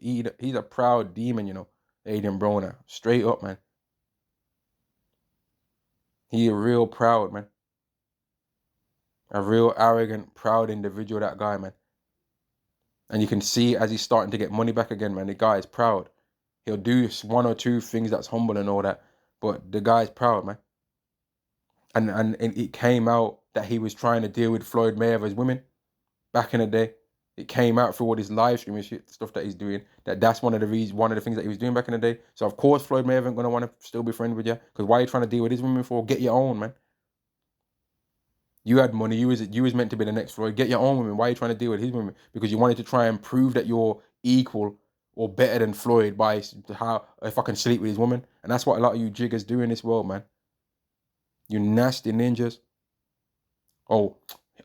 demon, you know. Adrian Broner. Straight up, man. He real proud, man. A real arrogant, proud individual, that guy, man. And you can see as he's starting to get money back again, man. The guy is proud. He'll do one or two things that's humble and all that, but the guy's proud, man. And it came out that he was trying to deal with Floyd Mayweather's women back in the day. It came out through all this live streaming shit, stuff that he's doing. That's one of the things that he was doing back in the day. So of course Floyd Mayweather gonna want to still be friends with you, because why are you trying to deal with his women for? Get your own, man. You had money. You was meant to be the next Floyd. Get your own women. Why are you trying to deal with his women? Because you wanted to try and prove that you're equal or better than Floyd by how if I can sleep with his woman. And that's what a lot of you jiggers do in this world, man. You nasty ninjas. Oh,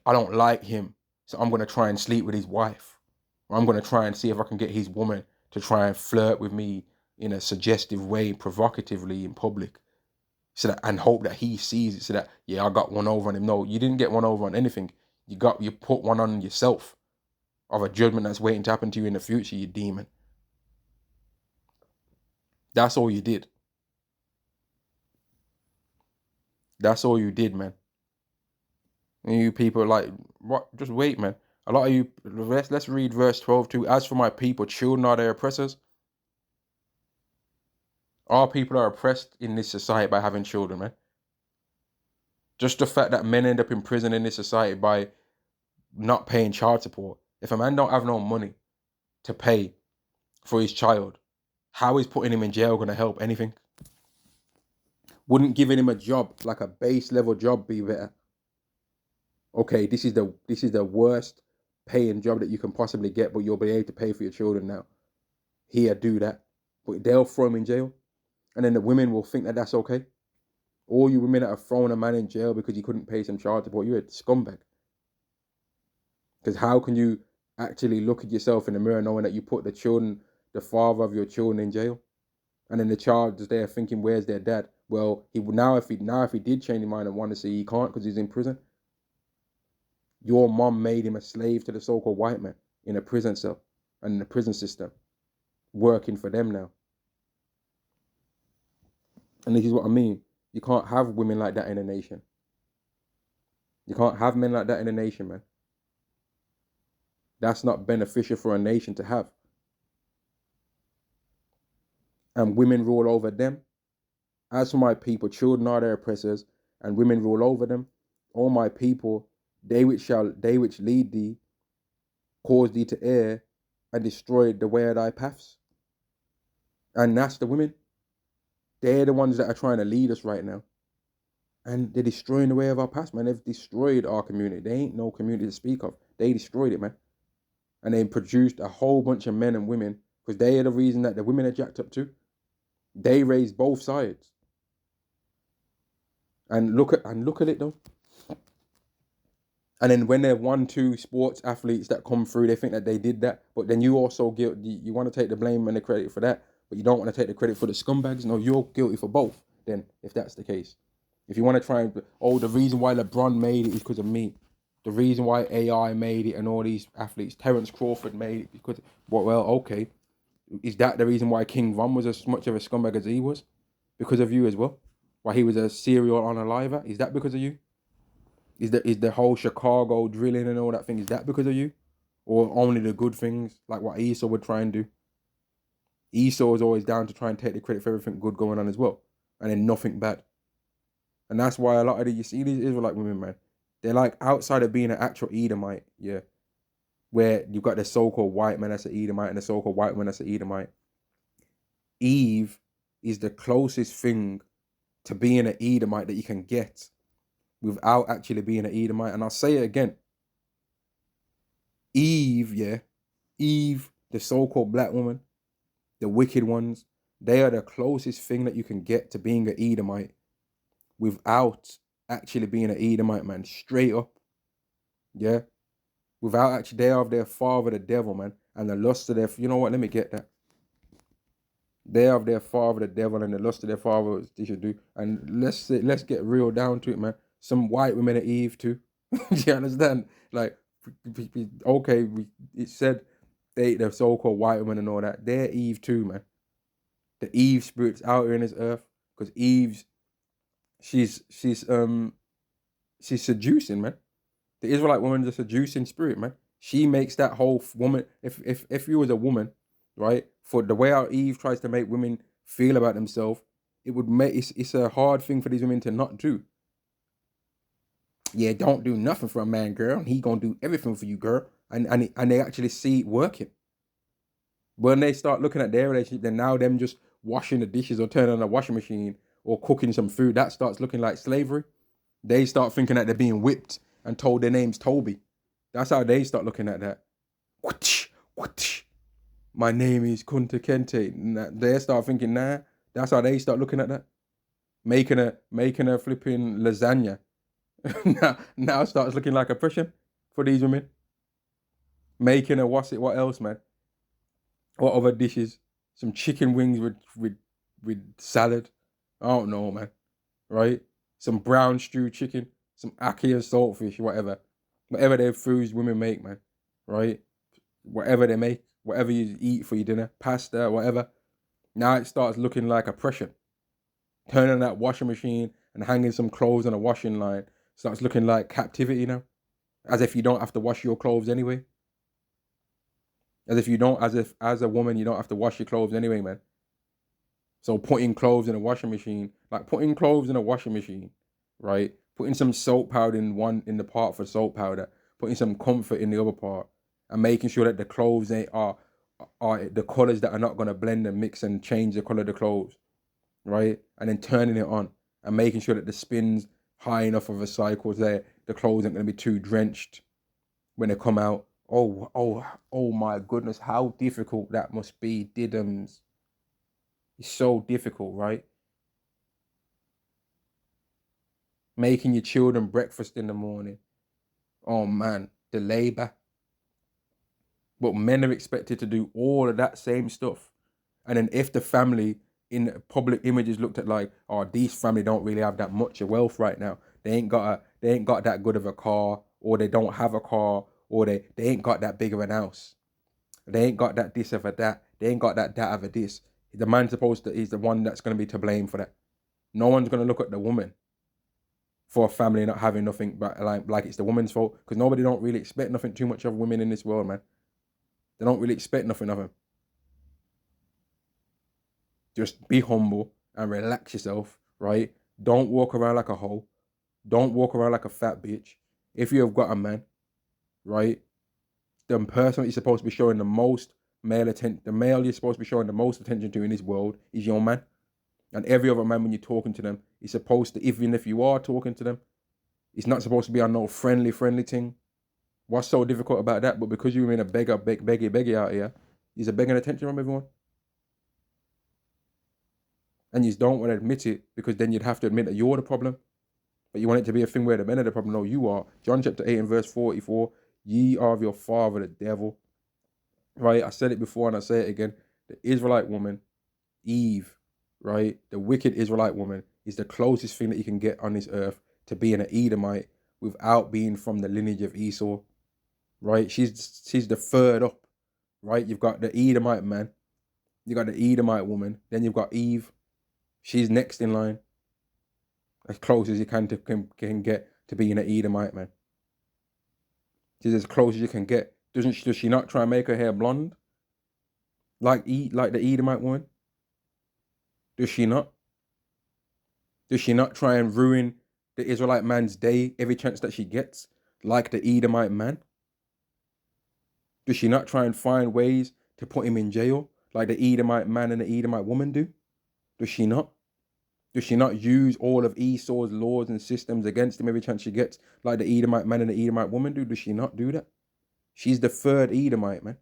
I don't like him, so I'm gonna try and sleep with his wife. Or I'm gonna try and see if I can get his woman to try and flirt with me in a suggestive way, provocatively in public. So that, and hope that he sees it, so that, yeah, I got one over on him. No, you didn't get one over on anything. You put one on yourself of a judgment that's waiting to happen to you in the future, you demon. That's all you did. That's all you did, man. And you people like, what? Just wait, man. A lot of you, let's read verse 12 too. As for my people, children are their oppressors. Our people are oppressed in this society by having children, man. Just the fact that men end up in prison in this society by not paying child support. If a man don't have no money to pay for his child, how is putting him in jail going to help anything? Wouldn't giving him a job, like a base level job, be better? Okay, this is the worst paying job that you can possibly get, but you'll be able to pay for your children now. Here, do that. But they'll throw him in jail. And then the women will think that that's okay. All you women that have thrown a man in jail because you couldn't pay some child support, you're a scumbag. Because how can you actually look at yourself in the mirror knowing that you put the father of your children in jail? And then the child is there thinking, where's their dad? Well, if he did change his mind and want to see, he can't because he's in prison. Your mom made him a slave to the so-called white man in a prison cell and in the prison system, working for them now. And this is what I mean. You can't have women like that in a nation. You can't have men like that in a nation, man. That's not beneficial for a nation to have. And women rule over them. As for my people, children are their oppressors, and women rule over them. All my people, they which lead thee, cause thee to err, and destroy the way of thy paths. And that's the women. They're the ones that are trying to lead us right now. And they're destroying the way of our past, man. They've destroyed our community. They ain't no community to speak of. They destroyed it, man. And they produced a whole bunch of men and women, because they are the reason that the women are jacked up too. They raised both sides. And look at it though. And then when they're 1-2 sports athletes that come through, they think that they did that. But then you also you want to take the blame and the credit for that, but you don't want to take the credit for the scumbags. No, you're guilty for both. Then, if that's the case, if you want to try and the reason why LeBron made it is because of me. The reason why AI made it and all these athletes, Terence Crawford made it because, okay, is that the reason why King Von was as much of a scumbag as he was? Because of you as well? Why he was a serial unaliver? Is that because of you? Is the whole Chicago drilling and all that thing, is that because of you? Or only the good things, like what Esau would try and do? Esau is always down to try and take the credit for everything good going on as well, and then nothing bad. And that's why a lot of you see these Israelite women, man, they're like, outside of being an actual Edomite, yeah, where you've got the so-called white man that's an Edomite and the so-called white man that's an Edomite. Eve is the closest thing to being an Edomite that you can get, without actually being an Edomite. And I'll say it again. Eve, yeah, Eve, the so-called black woman, the wicked ones, they are the closest thing that you can get to being an Edomite without actually being an Edomite, man. Straight up, yeah. Without actually, they are of their father, the devil, man, and the lust of their. You know what? Let me get that. They are of their father, the devil, and the lust of their father they should do. And let's get real down to it, man. Some white women are Eve too. Do you understand? Like, okay, it said the so-called white women and all that. They're Eve too, man. The Eve spirit's out here in this earth because Eve's she's seducing, man. The Israelite woman is a seducing spirit, man. She makes that whole woman. If you was a woman, right, for the way how Eve tries to make women feel about themselves, it would make it's a hard thing for these women to not do. Yeah, don't do nothing for a man, girl. He gonna do everything for you, girl. And they actually see it working. When they start looking at their relationship, then now them just washing the dishes or turning on the washing machine or cooking some food, that starts looking like slavery. They start thinking that they're being whipped and told their name's Toby. That's how they start looking at that. Whoosh, whoosh. My name is Kunta Kente. They start thinking, nah. That's how they start looking at that. Making a flipping lasagna. now starts looking like oppression for these women. Making a what else, man? What other dishes? Some chicken wings with salad. I don't know, man. Right? Some brown stew chicken, some ackee and saltfish, whatever. Whatever their foods women make, man. Right? Whatever they make, whatever you eat for your dinner, pasta, whatever. Now it starts looking like oppression. Turning that washing machine and hanging some clothes on a washing line starts looking like captivity now. As if you don't have to wash your clothes anyway. As if as a woman you don't have to wash your clothes anyway, man. So putting clothes in a washing machine, like putting clothes in a washing machine, right? Putting some soap powder in the part for soap powder, putting some comfort in the other part, and making sure that the clothes are the colors that are not gonna blend and mix and change the color of the clothes, right? And then turning it on and making sure that the spin's high enough of a cycle there, the clothes aren't gonna be too drenched when they come out. Oh my goodness, how difficult that must be, Diddums. It's so difficult, right? Making your children breakfast in the morning. Oh man, the labor. But men are expected to do all of that same stuff. And then if the family in public images looked at like, oh, these family don't really have that much of wealth right now. They ain't got that good of a car, or they don't have a car, or they ain't got that big of an house. They ain't got that this of a that. They ain't got that of a this. The man's supposed to is the one that's gonna be to blame for that. No one's gonna look at the woman for a family not having nothing, but like it's the woman's fault, because nobody don't really expect nothing too much of women in this world, man. They don't really expect nothing of them. Just be humble and relax yourself, right? Don't walk around like a hoe. Don't walk around like a fat bitch. If you have got a man, right, the person you're supposed to be showing the most male attention, the male you're supposed to be showing the most attention to in this world is your man. And every other man, when you're talking to them, is supposed to, even if you are talking to them, it's not supposed to be on no friendly thing. What's so difficult about that? But because you're in a beggy out here, you're begging attention from everyone. And you don't want to admit it, because then you'd have to admit that you're the problem. But you want it to be a thing where the men are the problem. No, you are. John chapter 8 and verse 44, ye are of your father the devil. Right? I said it before and I say it again. The Israelite woman, Eve, right? The wicked Israelite woman is the closest thing that you can get on this earth to being an Edomite without being from the lineage of Esau. Right? She's the third up. Right? You've got the Edomite man, you got the Edomite woman, then you've got Eve. She's next in line. As close as you can get to being an Edomite, man. She's as close as you can get. Does she not try and make her hair blonde? Like the Edomite woman? Does she not? Does she not try and ruin the Israelite man's day every chance that she gets? Like the Edomite man? Does she not try and find ways to put him in jail? Like the Edomite man and the Edomite woman do? Does she not? Does she not use all of Esau's laws and systems against him every chance she gets, like the Edomite man and the Edomite woman do? Does she not do that? She's the third Edomite, man.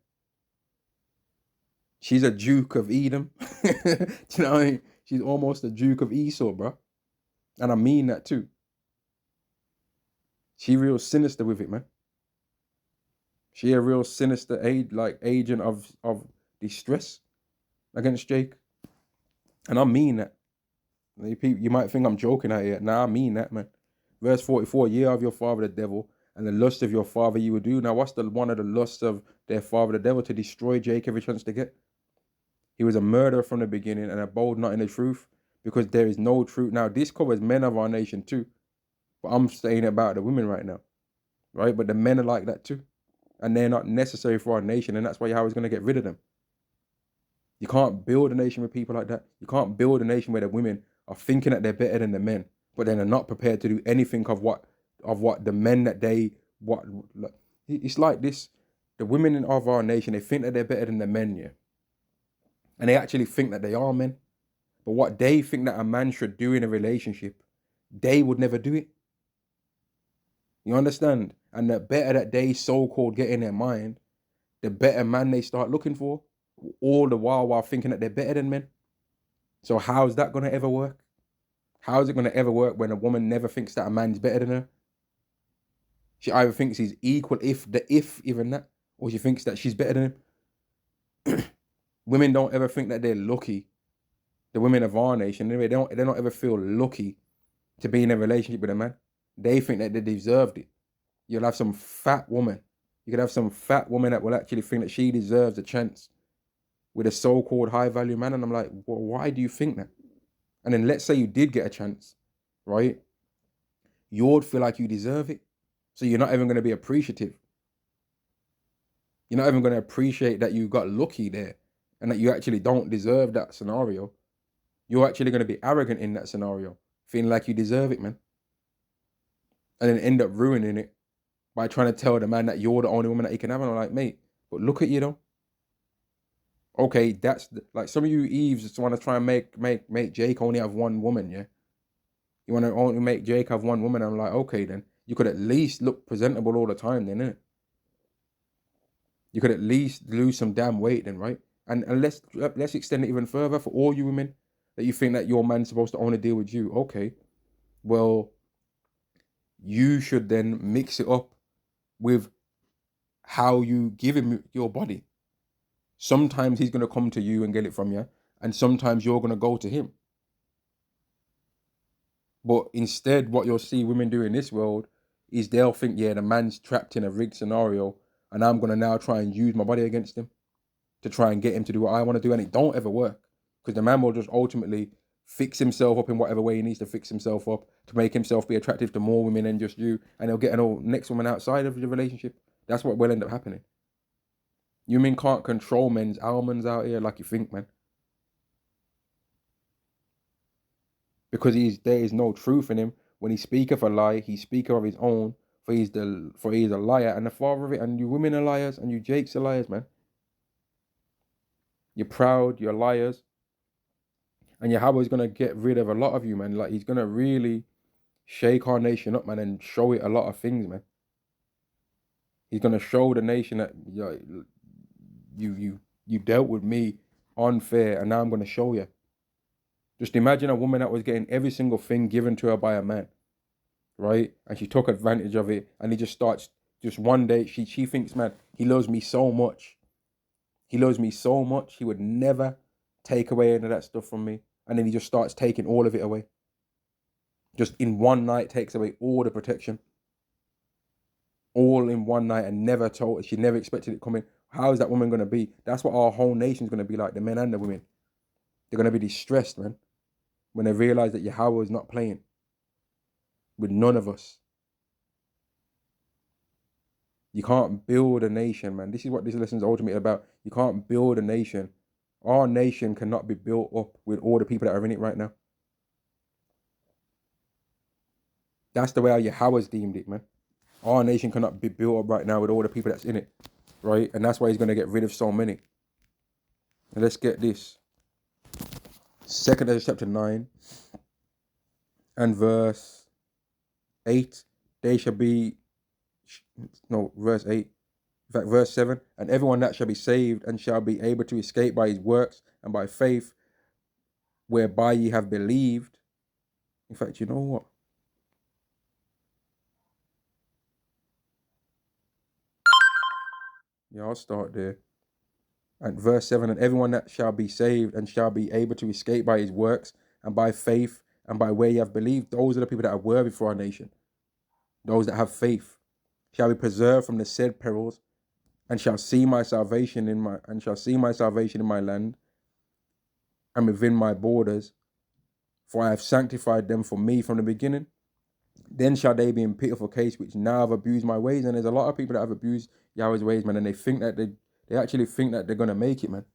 She's a Duke of Edom. Do you know what I mean? She's almost a Duke of Esau, bro. And I mean that too. She real sinister with it, man. She a real sinister agent of distress against Jake. And I mean that. You might think I'm joking at it. Nah, I mean that, man. Verse 44, ye are of your father the devil, and the lust of your father you will do. Now, what's one of the lusts of their father the devil? To destroy Jake every chance to get. He was a murderer from the beginning and abode not in the truth, because there is no truth. Now, this covers men of our nation too. But I'm saying about the women right now. Right? But the men are like that too. And they're not necessary for our nation, and that's why Yahweh's going to get rid of them. You can't build a nation with people like that. You can't build a nation where the women are thinking that they're better than the men, but then are not prepared to do anything of what the men that they what. It's like this: the women of our nation, they think that they're better than the men, yeah, and they actually think that they are men. But what they think that a man should do in a relationship, they would never do it. You understand? And the better that they so-called get in their mind, the better man they start looking for, all the while thinking that they're better than men. So how's that going to ever work? How is it going to ever work when a woman never thinks that a man's better than her? She either thinks he's equal, if even that, or she thinks that she's better than him. Women don't ever think that they're lucky. The women of our nation, they don't ever feel lucky to be in a relationship with a man. They think that they deserved it. You'll have some fat woman. You could have some fat woman that will actually think that she deserves a chance with a so-called high-value man. And I'm like, well, why do you think that? And then let's say you did get a chance, right? You would feel like you deserve it. So you're not even going to be appreciative. You're not even going to appreciate that you got lucky there and that you actually don't deserve that scenario. You're actually going to be arrogant in that scenario, feeling like you deserve it, man. And then end up ruining it by trying to tell the man that you're the only woman that he can have. And I'm like, mate, but look at you though. Okay, that's like some of you Eves just want to try and make Jake only have one woman, yeah? You want to only make Jake have one woman. I'm like, okay, then you could at least look presentable all the time, then, innit? You could at least lose some damn weight, then, right? And let's extend it even further for all you women that you think that your man's supposed to only deal with you. Okay, well, you should then mix it up with how you give him your body. Sometimes he's going to come to you and get it from you, and sometimes you're going to go to him. But instead, what you'll see women do in this world is they'll think, yeah, the man's trapped in a rigged scenario, and I'm going to now try and use my body against him to try and get him to do what I want to do, and it don't ever work. Because the man will just ultimately fix himself up in whatever way he needs to fix himself up to make himself be attractive to more women than just you, and he'll get an next woman outside of the relationship. That's what will end up happening. You men can't control men's almonds out here like you think, man. Because there is no truth in him. When he speaketh a lie, he speaketh of his own, for he is a liar and the father of it. And you women are liars, and you Jakes are liars, man. You're proud, you're liars. And Yahweh's gonna get rid of a lot of you, man. Like he's gonna really shake our nation up, man, and show it a lot of things, man. He's gonna show the nation that you dealt with me unfair, and now I'm gonna show you. Just imagine a woman that was getting every single thing given to her by a man, right? And she took advantage of it, and he just starts, just one day, she thinks, man, he loves me so much. He loves me so much, he would never take away any of that stuff from me. And then he just starts taking all of it away. Just in one night takes away all the protection. All in one night, and never told, she never expected it coming. How is that woman going to be? That's what our whole nation's going to be like, the men and the women. They're going to be distressed, man, when they realize that Yahweh is not playing with none of us. You can't build a nation, man. This is what this lesson is ultimately about. You can't build a nation. Our nation cannot be built up with all the people that are in it right now. That's the way how Yahweh's deemed it, man. Our nation cannot be built up right now with all the people that's in it, right? And that's why he's going to get rid of so many. And let's get this. 2 Ezra chapter 9. And verse 8, they shall be, no, verse 8, in fact, verse 7, and everyone that shall be saved and shall be able to escape by his works and by faith, whereby ye have believed. In fact, you know what? Yeah, I'll start there. And verse 7, and everyone that shall be saved and shall be able to escape by his works and by faith and by where ye have believed, those are the people that are worthy for our nation. Those that have faith shall be preserved from the said perils and shall see my salvation in my land and within my borders, for I have sanctified them for me from the beginning. Then shall they be in pitiful case which now have abused my ways. And there's a lot of people that have abused Yahweh's ways, man, and they think that they actually think that they're gonna make it, man.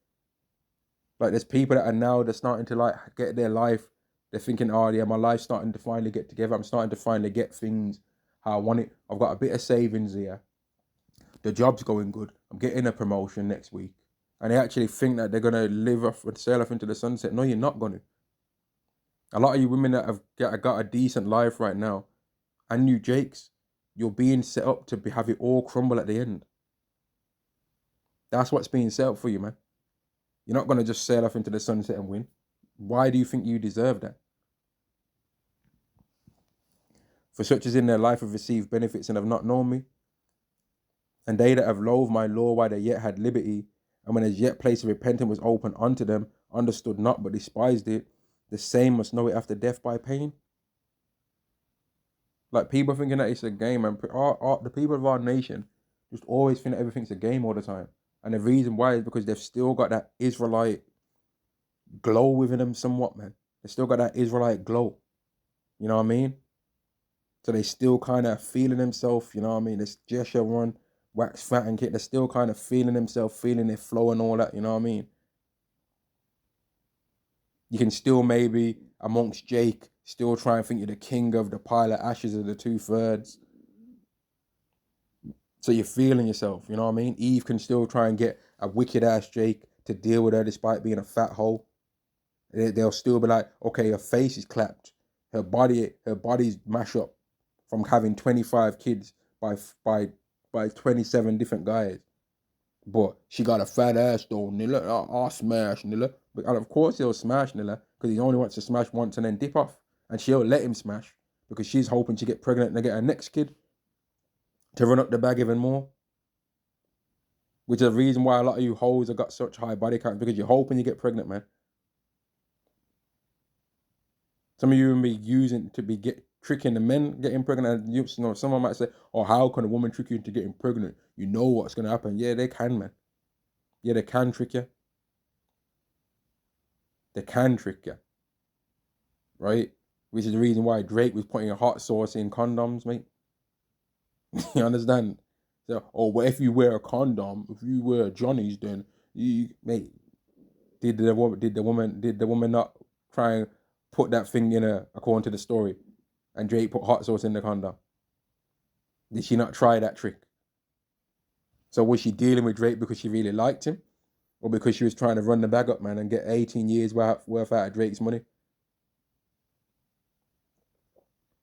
Like there's people that are now they're starting to like get their life. They're thinking, oh yeah, my life's starting to finally get together. I'm starting to finally get things how I want it. I've got a bit of savings here. The job's going good. I'm getting a promotion next week. And they actually think that they're gonna live off and sail off into the sunset. No, you're not gonna. A lot of you women that have got a decent life right now, and you Jakes, you're being set up to have it all crumble at the end. That's what's being set up for you, man. You're not gonna just sail off into the sunset and win. Why do you think you deserve that? For such as in their life have received benefits and have not known me, and they that have loathed my law while they yet had liberty, and when as yet place of repentance was open unto them, understood not but despised it, the same must know it after death by pain. Like people thinking that it's a game, and the people of our nation just always think that everything's a game all the time. And the reason why is because they've still got that Israelite glow within them somewhat, man. They still got that Israelite glow. You know what I mean? So they still kind of feeling themselves, you know what I mean? This Jesha run, wax fat and kid, they're still kind of feeling themselves, feeling their flow and all that, you know what I mean? You can still maybe, amongst Jake, still try and think you're the king of the pile of ashes of the 2/3. So you're feeling yourself, you know what I mean? Eve can still try and get a wicked ass Jake to deal with her despite being a fat hole. They'll still be like, okay, her face is clapped, her body's mashed up from having 25 kids by 27 different guys. But she got a fat ass though, Nilla. I'll smash Nilla. And of course he'll smash Nilla because he only wants to smash once and then dip off. And she'll let him smash because she's hoping to get pregnant and get her next kid to run up the bag even more. Which is the reason why a lot of you hoes have got such high body count because you're hoping you get pregnant, man. Some of you will be using to be tricking the men getting pregnant. And you know, someone might say, "Oh, how can a woman trick you into getting pregnant? You know what's gonna happen." Yeah, they can, man. Yeah, they can trick you. They can trick you, right? Which is the reason why Drake was putting a hot sauce in condoms, mate. You understand? So, oh, well, if you wear a condom, if you wear Johnny's, then you, mate. Did the woman not try and put that thing in her according to the story? And Drake put hot sauce in the condom. Did she not try that trick? So was she dealing with Drake because she really liked him? Or because she was trying to run the bag up, man, and get 18 years worth out of Drake's money?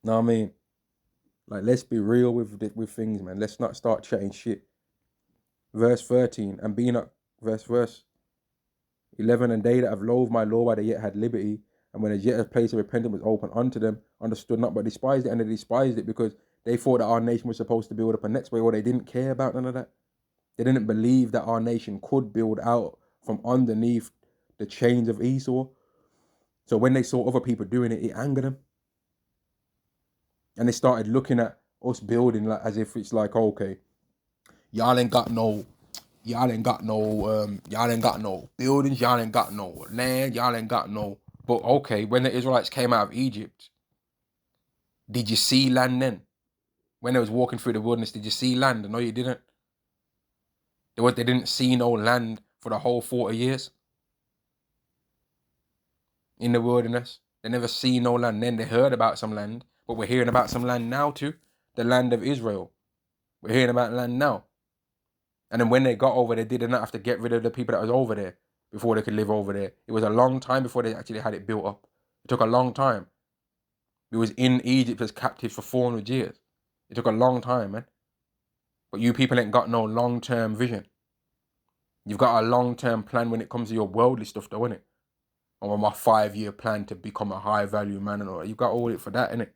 Know what I mean? Like, let's be real with things, man. Let's not start chatting shit. Verse 13, and being up, verse 11, and they that have loathed my law while they yet had liberty, and when as yet a place of repentance was open unto them, understood not but despised it, and they despised it because they thought that our nation was supposed to build up a next way, or they didn't care about none of that. They didn't believe that our nation could build out from underneath the chains of Esau. So when they saw other people doing it, it angered them. And they started looking at us building like as if it's like, okay, y'all ain't got no buildings, y'all ain't got no land, y'all ain't got no. But okay, when the Israelites came out of Egypt, did you see land then? When they was walking through the wilderness, did you see land? No, you didn't. They didn't see no land for the whole 40 years in the wilderness. They never see no land. Then they heard about some land, but we're hearing about some land now too. The land of Israel. We're hearing about land now. And then when they got over there, they did not have to get rid of the people that was over there before they could live over there. It was a long time before they actually had it built up. It took a long time. We was in Egypt as captives for 400 years. It took a long time, man. But you people ain't got no long-term vision. You've got a long-term plan when it comes to your worldly stuff, though, innit? I want my 5-year plan to become a high-value man and all. You've got all it for that, innit?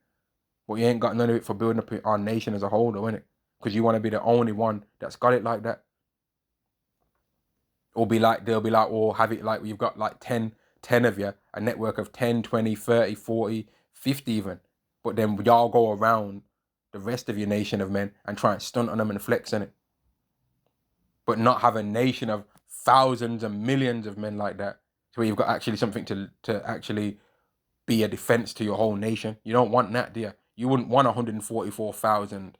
But you ain't got none of it for building up our nation as a whole, though, innit? Because you want to be the only one that's got it like that. Or they'll be like, or have it like you've got like 10 of you, a network of 10, 20, 30, 40, 50 even. But then y'all go around the rest of your nation of men and try and stunt on them and flex in it. But not have a nation of thousands and millions of men like that. So you've got actually something to actually be a defense to your whole nation. You don't want that, do you? You wouldn't want 144,000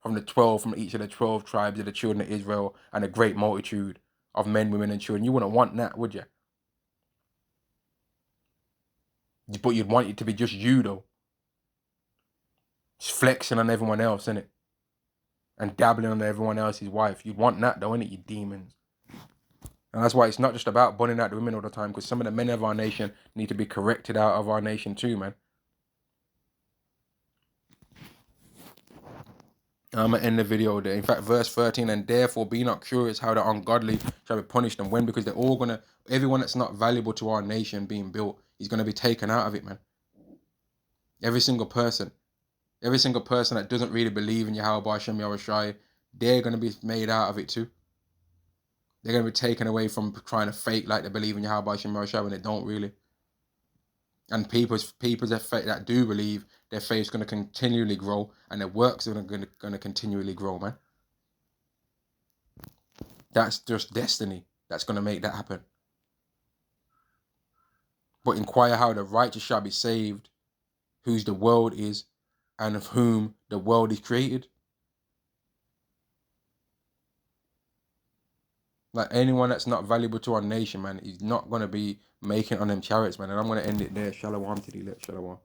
from each of the 12 tribes of the children of Israel and a great multitude of men, women, and children. You wouldn't want that, would you? But you'd want it to be just you, though. Just flexing on everyone else, innit? And dabbling on everyone else's wife. You'd want that, though, innit, you demons? And that's why it's not just about bunning out the women all the time, because some of the men of our nation need to be corrected out of our nation too, man. I'm going to end the video there. In fact, verse 13, and therefore be not curious how the ungodly shall be punished and when, because they're all going to, everyone that's not valuable to our nation being built is going to be taken out of it, man. Every single person that doesn't really believe in Yahweh Hashem Yahushai, they're going to be made out of it too. They're going to be taken away from trying to fake like they believe in Yahweh Hashem Yahushai when they don't really. And people that do believe, their faith is going to continually grow and their works are going to continually grow, man. That's just destiny that's going to make that happen. But inquire how the righteous shall be saved, whose the world is, and of whom the world is created. Like anyone that's not valuable to our nation, man, is not going to be making on them chariots, man. And I'm going to end it there. Shalom to thee, let shalom.